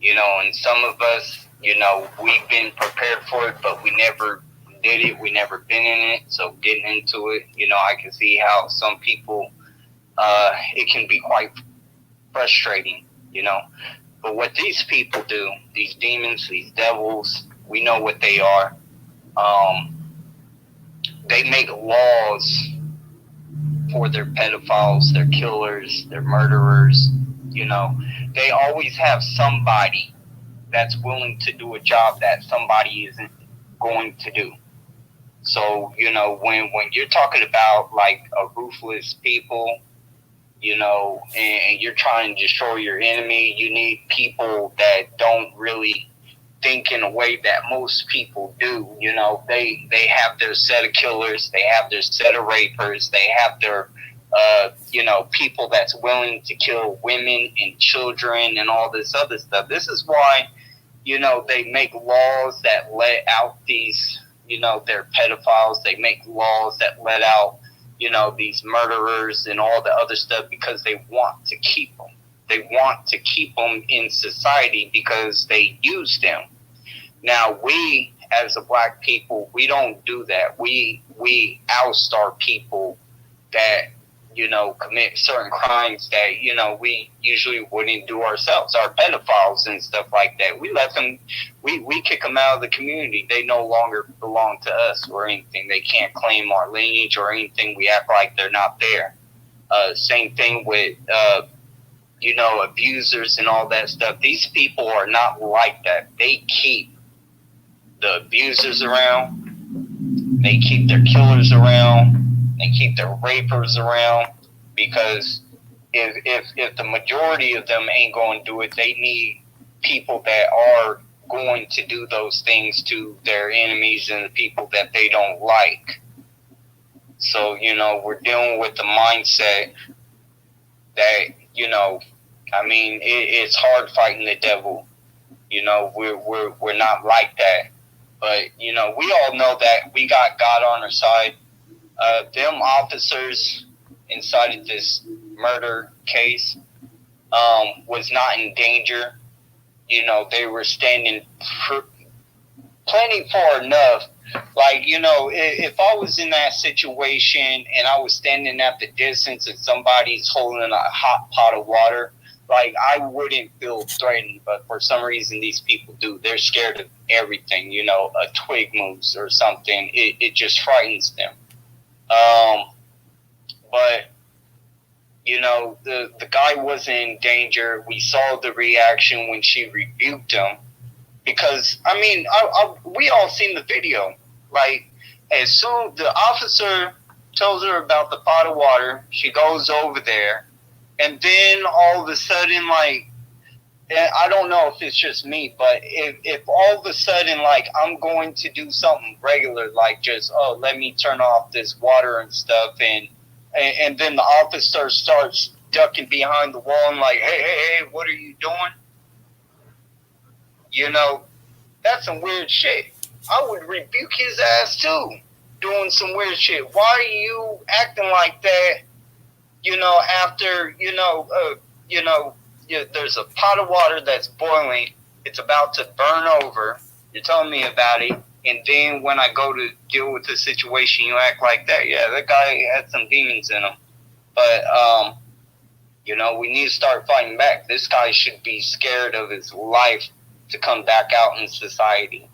and some of us, we've been prepared for it, but we never did it. We never been in it. So getting into it, I can see how some people, it can be quite frustrating, But what these people do, these demons, these devils, we know what they are. They make laws for their pedophiles, their killers, their murderers. They always have somebody that's willing to do a job that somebody isn't going to do. So, when you're talking about like a ruthless people, you know, and you're trying to destroy your enemy. You need people that don't really think in a way that most people do. You know, they have their set of killers, they have their set of rapers, they have their you know, people that's willing to kill women and children and all this other stuff. This is why, you know, they make laws that let out these, you know, they're pedophiles. They make laws that let out, you know, these murderers and all the other stuff, because they want to keep them. They want to keep them in society because they use them. Now, we as a black people, we don't do that. We oust our people that, you know, commit certain crimes that, you know, we usually wouldn't do ourselves. Our pedophiles and stuff like that, we let them, we kick them out of the community. They no longer belong to us or anything. They can't claim our lineage or anything. We act like they're not there. Same thing with, you know, abusers and all that stuff. These people are not like that. They keep the abusers around. They keep their killers around. They keep their rapers around, because if the majority of them ain't going to do it, they need people that are going to do those things to their enemies and the people that they don't like. So, you know, we're dealing with the mindset that, you know, I mean, it's hard fighting the devil. You know, we're not like that. But, you know, we all know that we got God on our side. Them officers inside of this murder case was not in danger. You know, they were standing plenty far enough. Like, you know, if I was in that situation and I was standing at the distance and somebody's holding a hot pot of water, like, I wouldn't feel threatened. But for some reason, these people do. They're scared of everything. You know, a twig moves or something, it just frightens them. But, you know, the guy wasn't in danger. We saw the reaction when she rebuked him, because, I mean, we all seen the video. Like, as soon the officer tells her about the pot of water, she goes over there, and then all of a sudden, like, I don't know if it's just me, but if all of a sudden, like, I'm going to do something regular, like just, oh, let me turn off this water and stuff, and then the officer starts ducking behind the wall and like, hey, what are you doing? You know, that's some weird shit. I would rebuke his ass too, doing some weird shit. Why are you acting like that? You know, after, there's a pot of water that's boiling. It's about to burn over. You're telling me about it. And then when I go to deal with the situation, you act like that. Yeah, that guy had some demons in him. But, you know, we need to start fighting back. This guy should be scared of his life to come back out in society.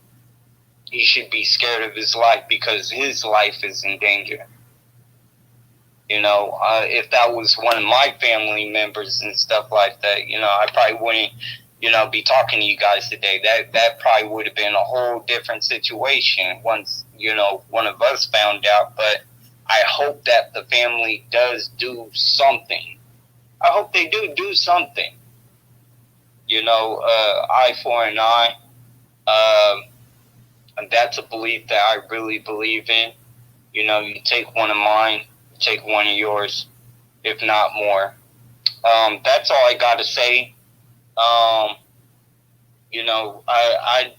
He should be scared of his life because his life is in danger. You know, if that was one of my family members and stuff like that, you know, I probably wouldn't, you know, be talking to you guys today. That probably would have been a whole different situation once, you know, one of us found out. But I hope that the family does do something. I hope they do something. You know, eye for an eye. And that's a belief that I really believe in. You know, you take one of mine, take one of yours, if not more. That's all I got to say. You know, I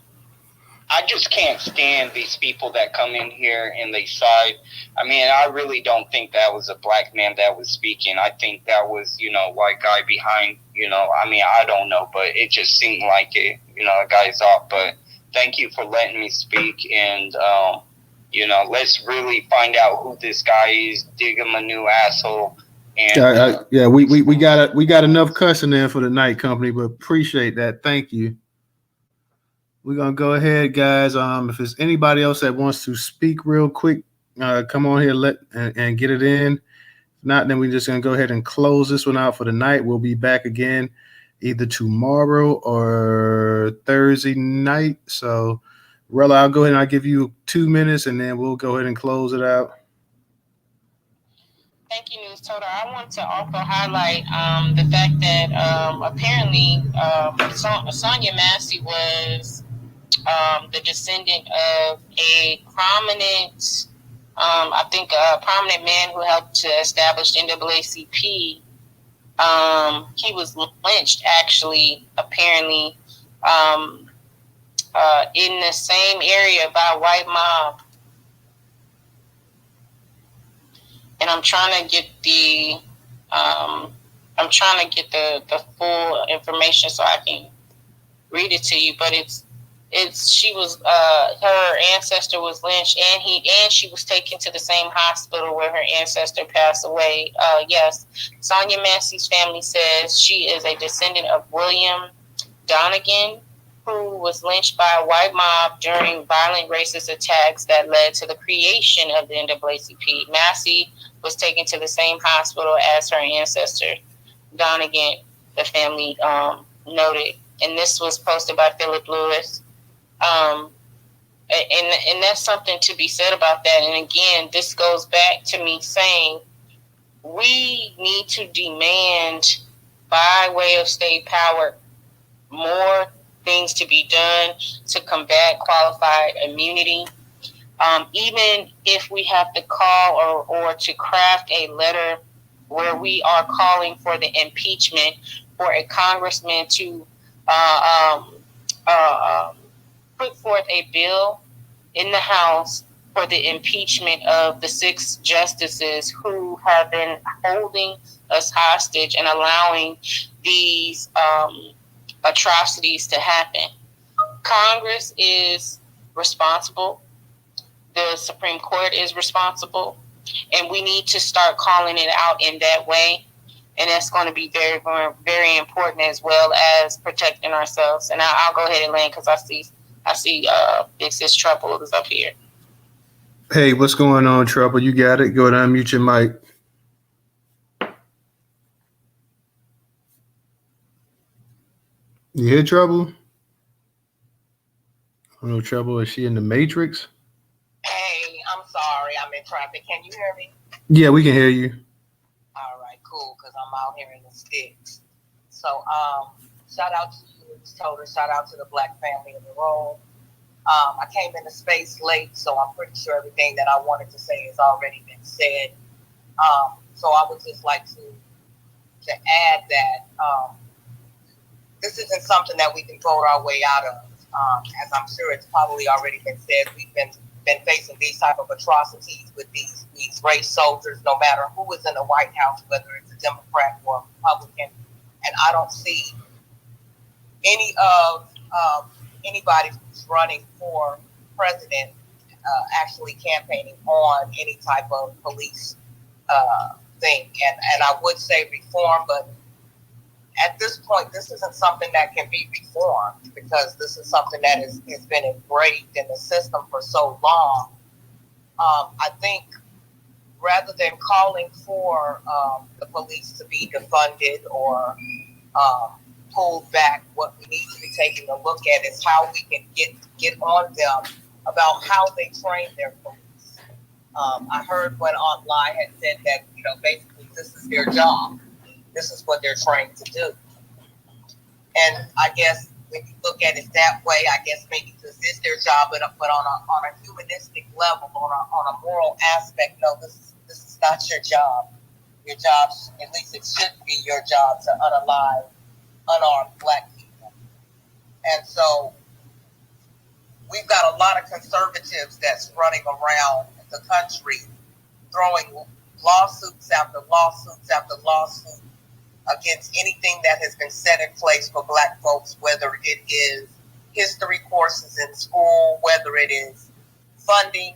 just can't stand these people that come in here and they side. I mean, I really don't think that was a black man that was speaking. I think that was, you know, white guy behind, you know, I mean, I don't know, but it just seemed like it, you know, the guy's off. But thank you for letting me speak. And, you know, let's really find out who this guy is, dig him a new asshole. And yeah, we got enough cussing there for the night, company, but appreciate that. Thank you. We're gonna go ahead, guys. If there's anybody else that wants to speak real quick, come on here and get it in. If not, then we're just gonna go ahead and close this one out for the night. We'll be back again either tomorrow or Thursday night. So, Rella, I'll go ahead and I'll give you 2 minutes, and then we'll go ahead and close it out. Thank you, Newstoter. I want to also highlight the fact that apparently Sonya Massey was the descendant of a prominent, I think a prominent man who helped to establish NAACP. He was lynched, actually, apparently, in the same area by a white mob. And I'm trying to get the full information so I can read it to you. But she was her ancestor was lynched, and she was taken to the same hospital where her ancestor passed away. Yes, Sonya Massey's family says she is a descendant of William Donegan, who was lynched by a white mob during violent racist attacks that led to the creation of the NAACP. Massey was taken to the same hospital as her ancestor, Donegan, the family noted. And this was posted by Philip Lewis. And that's something to be said about that. And again, this goes back to me saying we need to demand, by way of state power, more things to be done to combat qualified immunity. Even if we have to call or to craft a letter where we are calling for the impeachment for a congressman to put forth a bill in the House for the impeachment of the 6 justices who have been holding us hostage and allowing these atrocities to happen. Congress is responsible. The Supreme Court is responsible. And we need to start calling it out in that way. And that's going to be very, very important, as well as protecting ourselves. And I'll go ahead and land because I see Big Sis Trouble is up here. Hey, what's going on, Trouble? You got it. Go ahead and unmute your mic. You hear Trouble? I don't know, Trouble. Is she in the Matrix? Hey, I'm sorry. I'm in traffic. Can you hear me? Yeah, we can hear you. All right, cool, because I'm out here in the sticks. So, shout out to you, Newstoter. Shout out to the Black family in the room. I came into space late, so I'm pretty sure everything that I wanted to say has already been said. So I would just like to add that this isn't something that we can vote our way out of. As I'm sure it's probably already been said, we've been facing these type of atrocities with these race soldiers, no matter who is in the White House, whether it's a Democrat or a Republican. And I don't see any of anybody who's running for president actually campaigning on any type of police thing. And I would say reform, but at this point, this isn't something that can be reformed because this is something that has been engraved in the system for so long. I think rather than calling for the police to be defunded or pulled back, what we need to be taking a look at is how we can get on them about how they train their police. I heard when Aunt Lai had said that, basically this is their job. This is what they're trained to do. And I guess when you look at it that way, I guess maybe this is their job, but on a humanistic level, on a moral aspect, no, this is not your job. Your job, at least it should be your job, to unalive unarmed Black people. And so we've got a lot of conservatives that's running around the country throwing lawsuits after lawsuits after lawsuits against anything that has been set in place for Black folks, whether it is history courses in school, whether it is funding.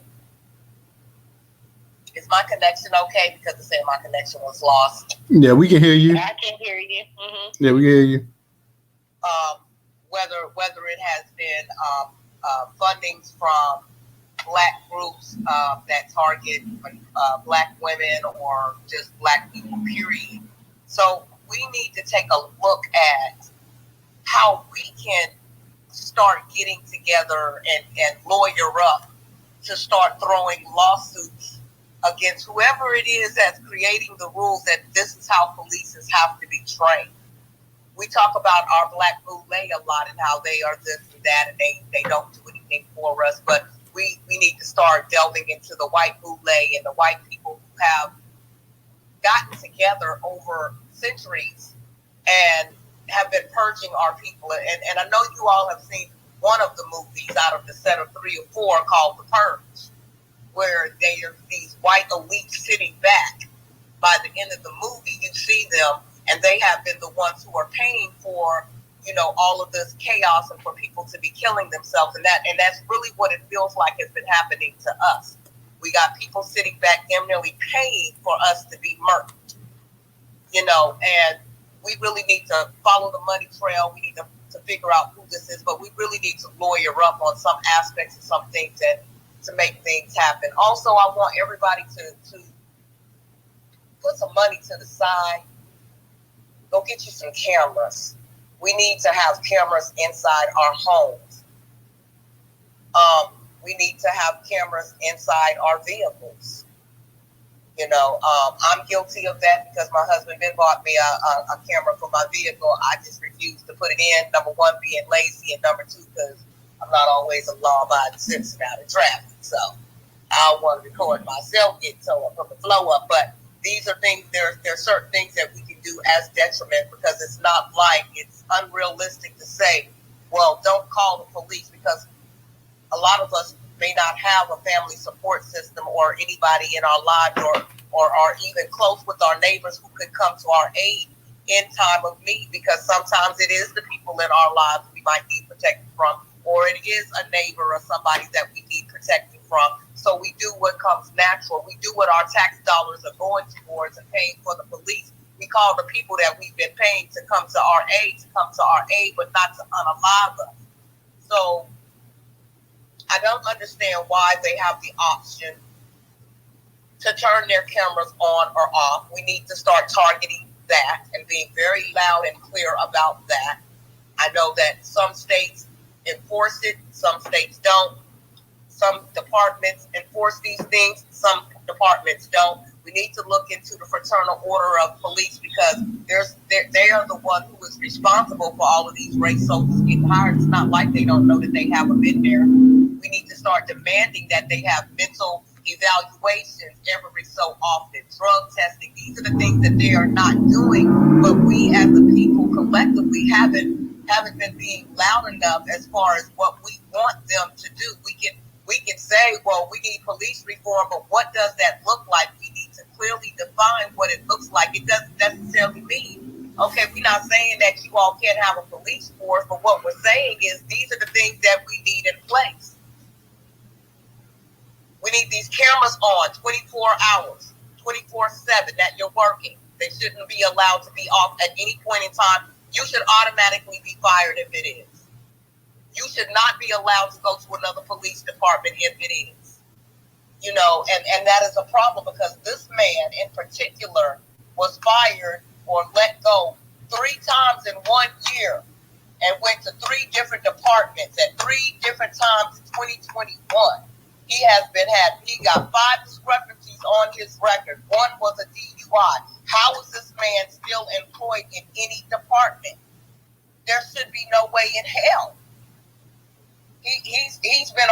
Is my connection okay? Because it said my connection was lost. Yeah, we can hear you. I can hear you. Mm-hmm. Yeah, we can hear you. Whether it has been fundings from Black groups that target Black women or just Black people, period. So we need to take a look at how we can start getting together and lawyer up to start throwing lawsuits against whoever it is that's creating the rules that this is how police have to be trained. We talk about our black boule a lot and how they are this and that and they don't do anything for us, but we need to start delving into the white boule and the white people who have gotten together over centuries and have been purging our people. And I know you all have seen one of the movies out of the set of 3 or 4 called The Purge, where they are these white elites sitting back. By the end of the movie, you see them, and they have been the ones who are paying for, all of this chaos and for people to be killing themselves. And that's really what it feels like has been happening to us. We got people sitting back nearly paying for us to be murdered, and we really need to follow the money trail. We need to figure out who this is, but we really need to lawyer up on some aspects of some things and to make things happen. Also, I want everybody to put some money to the side. Go get you some cameras. We need to have cameras inside our homes. We need to have cameras inside our vehicles. I'm guilty of that because my husband then bought me a camera for my vehicle. I just refused to put it in. Number one, being lazy, and number two, because I'm not always a law-abiding citizen out in traffic. So I don't want to record myself getting towed up from the flow up. But these are things. There are certain things that we can do as detriment because it's not like it's unrealistic to say, well, don't call the police, because a lot of us may not have a family support system or anybody in our lives or are even close with our neighbors who could come to our aid in time of need, because sometimes it is the people in our lives we might need protected from, or it is a neighbor or somebody that we need protected from. So we do what comes natural. We do what our tax dollars are going towards and paying for the police. We call the people that we've been paying to come to our aid, but not to unalive us. So I don't understand why they have the option to turn their cameras on or off. We need to start targeting that and being very loud and clear about that. I know that some states enforce it, some states don't. Some departments enforce these things, some departments don't. We need to look into the fraternal order of police because they are the one who is responsible for all of these race soldiers getting hired. It's not like they don't know that they haven't been there. We need to start demanding that they have mental evaluations every so often, drug testing. These are the things that they are not doing, but we as the people collectively haven't been being loud enough as far as what we want them to do. We can say, well, we need police reform, but what does that look like? We need to clearly define what it looks like. It doesn't necessarily mean, okay, we're not saying that you all can't have a police force, but what we're saying is these are the things that we need in place. We need these cameras on 24 hours, 24/7 that you're working. They shouldn't be allowed to be off at any point in time. You should automatically be fired if it is. You should not be allowed to go to another police department if it is. And that is a problem because this man in particular was fired or let go 3 times in 1 year and went to 3 different departments at 3 different times in 2021. He got 5 discrepancies on his record. 1 was a DUI. How is this man still employed in any department? There should be no way in hell. He's been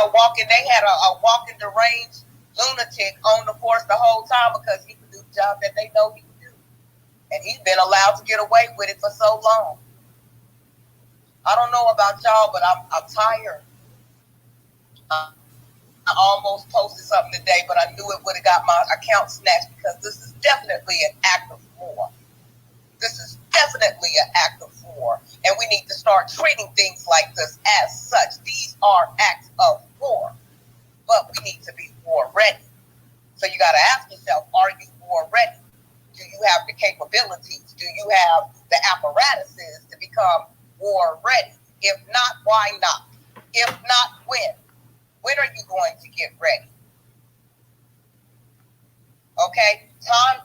they had a walking deranged lunatic on the force the whole time because he could do the job that they know he could do. And he's been allowed to get away with it for so long. I don't know about y'all, but I'm tired. I almost posted something today, but I knew it would have got my account snatched because this is definitely an act of war. This is definitely an act of war. And we need to start treating things like this as such. These are acts of war. But we need to be war ready. So you got to ask yourself, are you war ready? Do you have the capabilities? Do you have the apparatuses to become war ready? If not, why not? If not, when? When are you going to get ready? Okay?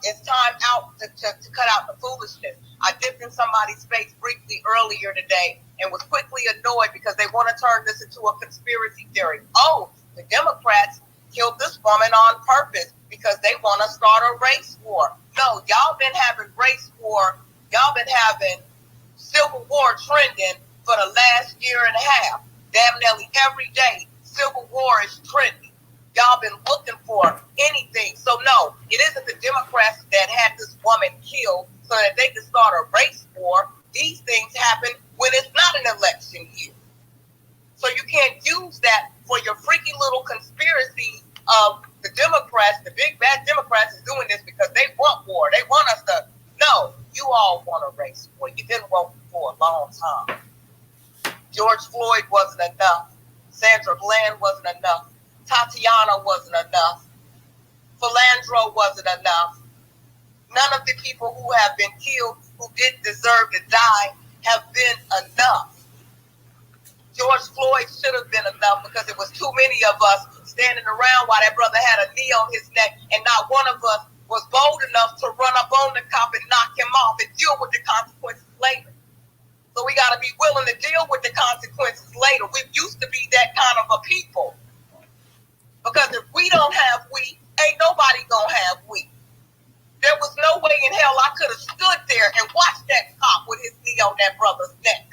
It's time out to cut out the foolishness. I dipped in somebody's face briefly earlier today and was quickly annoyed because they want to turn this into a conspiracy theory. Oh, the Democrats killed this woman on purpose because they want to start a race war. No, y'all been having race war. Y'all been having civil war trending for the last year and a half. Damn nearly every day, civil war is trending. Y'all been looking for anything. So no, it isn't the Democrats that had this woman killed so that they could start a race war. These things happen when it's not an election year. So you can't use that for your freaky little conspiracy of the Democrats, the big bad Democrats is doing this because they want war. They want us to, no, you all want a race war. You didn't want it for a long time. George Floyd wasn't enough. Sandra Bland wasn't enough. Tatiana wasn't enough. Philandro wasn't enough. None of the people who have been killed who didn't deserve to die have been enough. George Floyd should have been enough because it was too many of us standing around while that brother had a knee on his neck and not one of us was bold enough to run up on the cop and knock him off and deal with the consequences later. So we got to be willing to deal with the consequences later. We used to be that kind of a people. Because if we don't have we, ain't nobody gonna have we. There was no way in hell I could have stood there and watched that cop with his knee on that brother's neck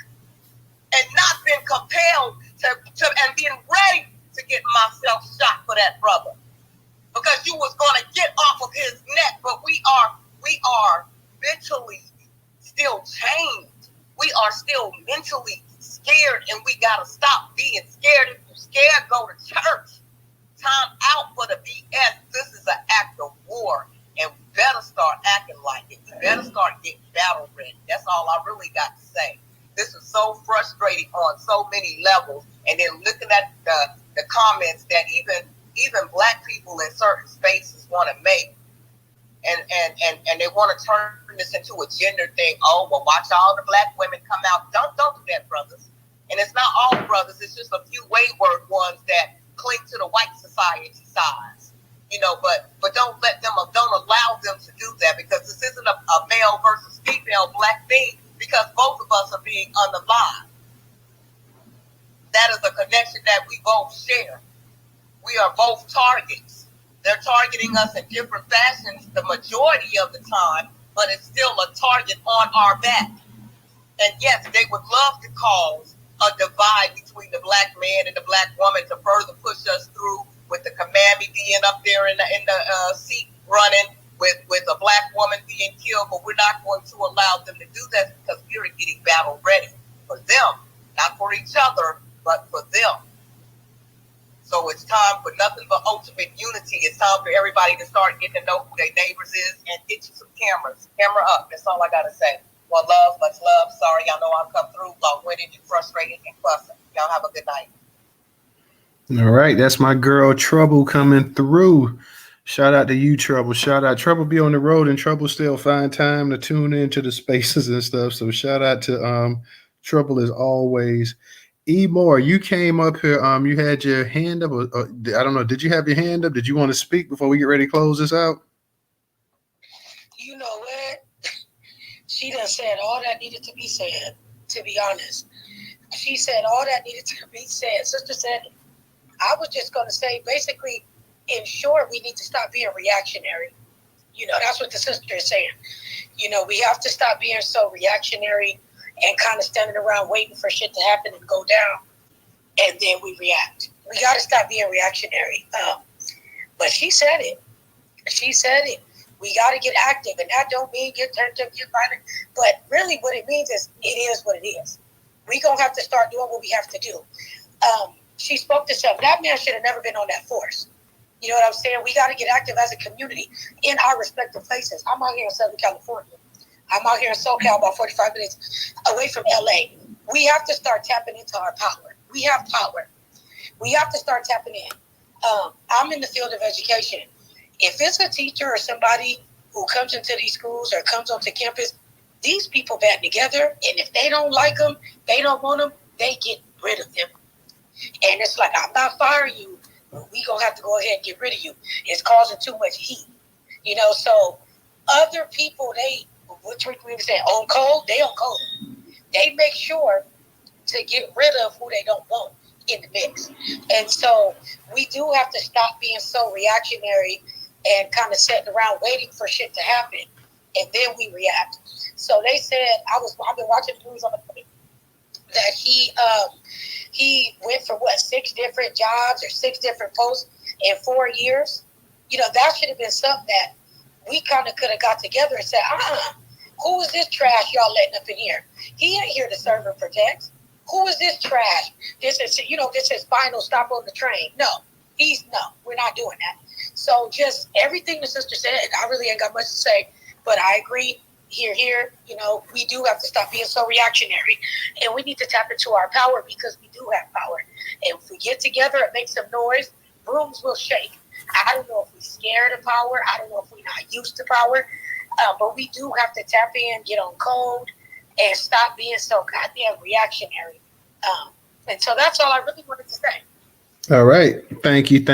and not been compelled to and being ready to get myself shot for that brother. Because you was gonna get off of his neck, but we are mentally still chained. We are still mentally scared, and we gotta stop being scared. If you're scared, go to church. Time out for the BS. This is an act of war, and we better start acting like it. We better start getting battle ready. That's all I really got to say. This is so frustrating on so many levels, and then looking at the comments that even black people in certain spaces want to make, and they want to turn this into a gender thing. Oh, well, watch all the black women come out. Don't do that, brothers. And it's not all brothers. It's just a few wayward ones that cling to the white society size, but don't allow them to do that, because this isn't a male versus female black thing, because both of us are being unalive. That is a connection that we both share. We are both targets. They're targeting us in different fashions the majority of the time, but it's still a target on our back. And yes, they would love to cause a divide between the black man and the black woman to further push us through, with the commandment being up there in the seat running, with a black woman being killed. But we're not going to allow them to do that, because we're getting battle ready for them, not for each other, but for them. So it's time for nothing but ultimate unity. It's time for everybody to start getting to know who their neighbors is, and get you some cameras. Camera up. That's all I got to say. One love, much love. Sorry, y'all know I've come through long-winded and frustrated and fussing. Y'all have a good night. All right, that's my girl Trouble coming through. Shout out to you, Trouble. Shout out. Trouble be on the road, and Trouble still find time to tune into the spaces and stuff. So shout out to Trouble as always. E Moore, you came up here. You had your hand up. Or I don't know. Did you have your hand up? Did you want to speak before we get ready to close this out? You know what? She done said all that needed to be said, to be honest. She said all that needed to be said. Sister said it. I was just going to say, basically, in short, we need to stop being reactionary. That's what the sister is saying. We have to stop being so reactionary and kind of standing around waiting for shit to happen and go down, and then we react. We got to stop being reactionary. But she said it. She said it. We got to get active, and that don't mean get turned up, get violent. But really what it means is it is what it is. We're going to have to start doing what we have to do. She spoke to self. That man should have never been on that force. You know what I'm saying? We got to get active as a community in our respective places. I'm out here in Southern California. I'm out here in SoCal, about 45 minutes away from LA. We have to start tapping into our power. We have power. We have to start tapping in. I'm in the field of education. If it's a teacher or somebody who comes into these schools or comes onto campus, these people band together, and if they don't like them, they don't want them, they get rid of them. And it's like, I'm not firing you, but we gonna have to go ahead and get rid of you. It's causing too much heat. So other people, which we say on code, they on code. They make sure to get rid of who they don't want. in the mix. And so we do have to stop being so reactionary and kind of sitting around waiting for shit to happen, and then we react. So they said I've been watching the news on the that he went for 6 different jobs or 6 different posts in 4 years. You know, that should have been something that we kind of could have got together and said, who is this trash y'all letting up in here? He ain't here to serve and protect. Who is this trash? This is final stop on the train. No, we're not doing that. So just everything the sister said, I really ain't got much to say, but I agree. Here, you know, we do have to stop being so reactionary, and we need to tap into our power because we do have power. And if we get together and make some noise, rooms will shake. I don't know if we're scared of power. I don't know if we're not used to power, but we do have to tap in, get on code, and stop being so goddamn reactionary. And so that's all I really wanted to say. All right. Thank you.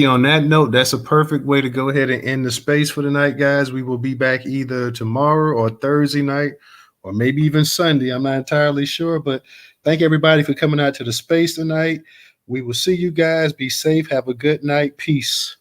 On that note, that's a perfect way to go ahead and end the space for tonight, guys. We will be back either tomorrow or Thursday night, or maybe even Sunday. I'm not entirely sure, but thank everybody for coming out to the space tonight. We will see you guys. Be safe. Have a good night. Peace.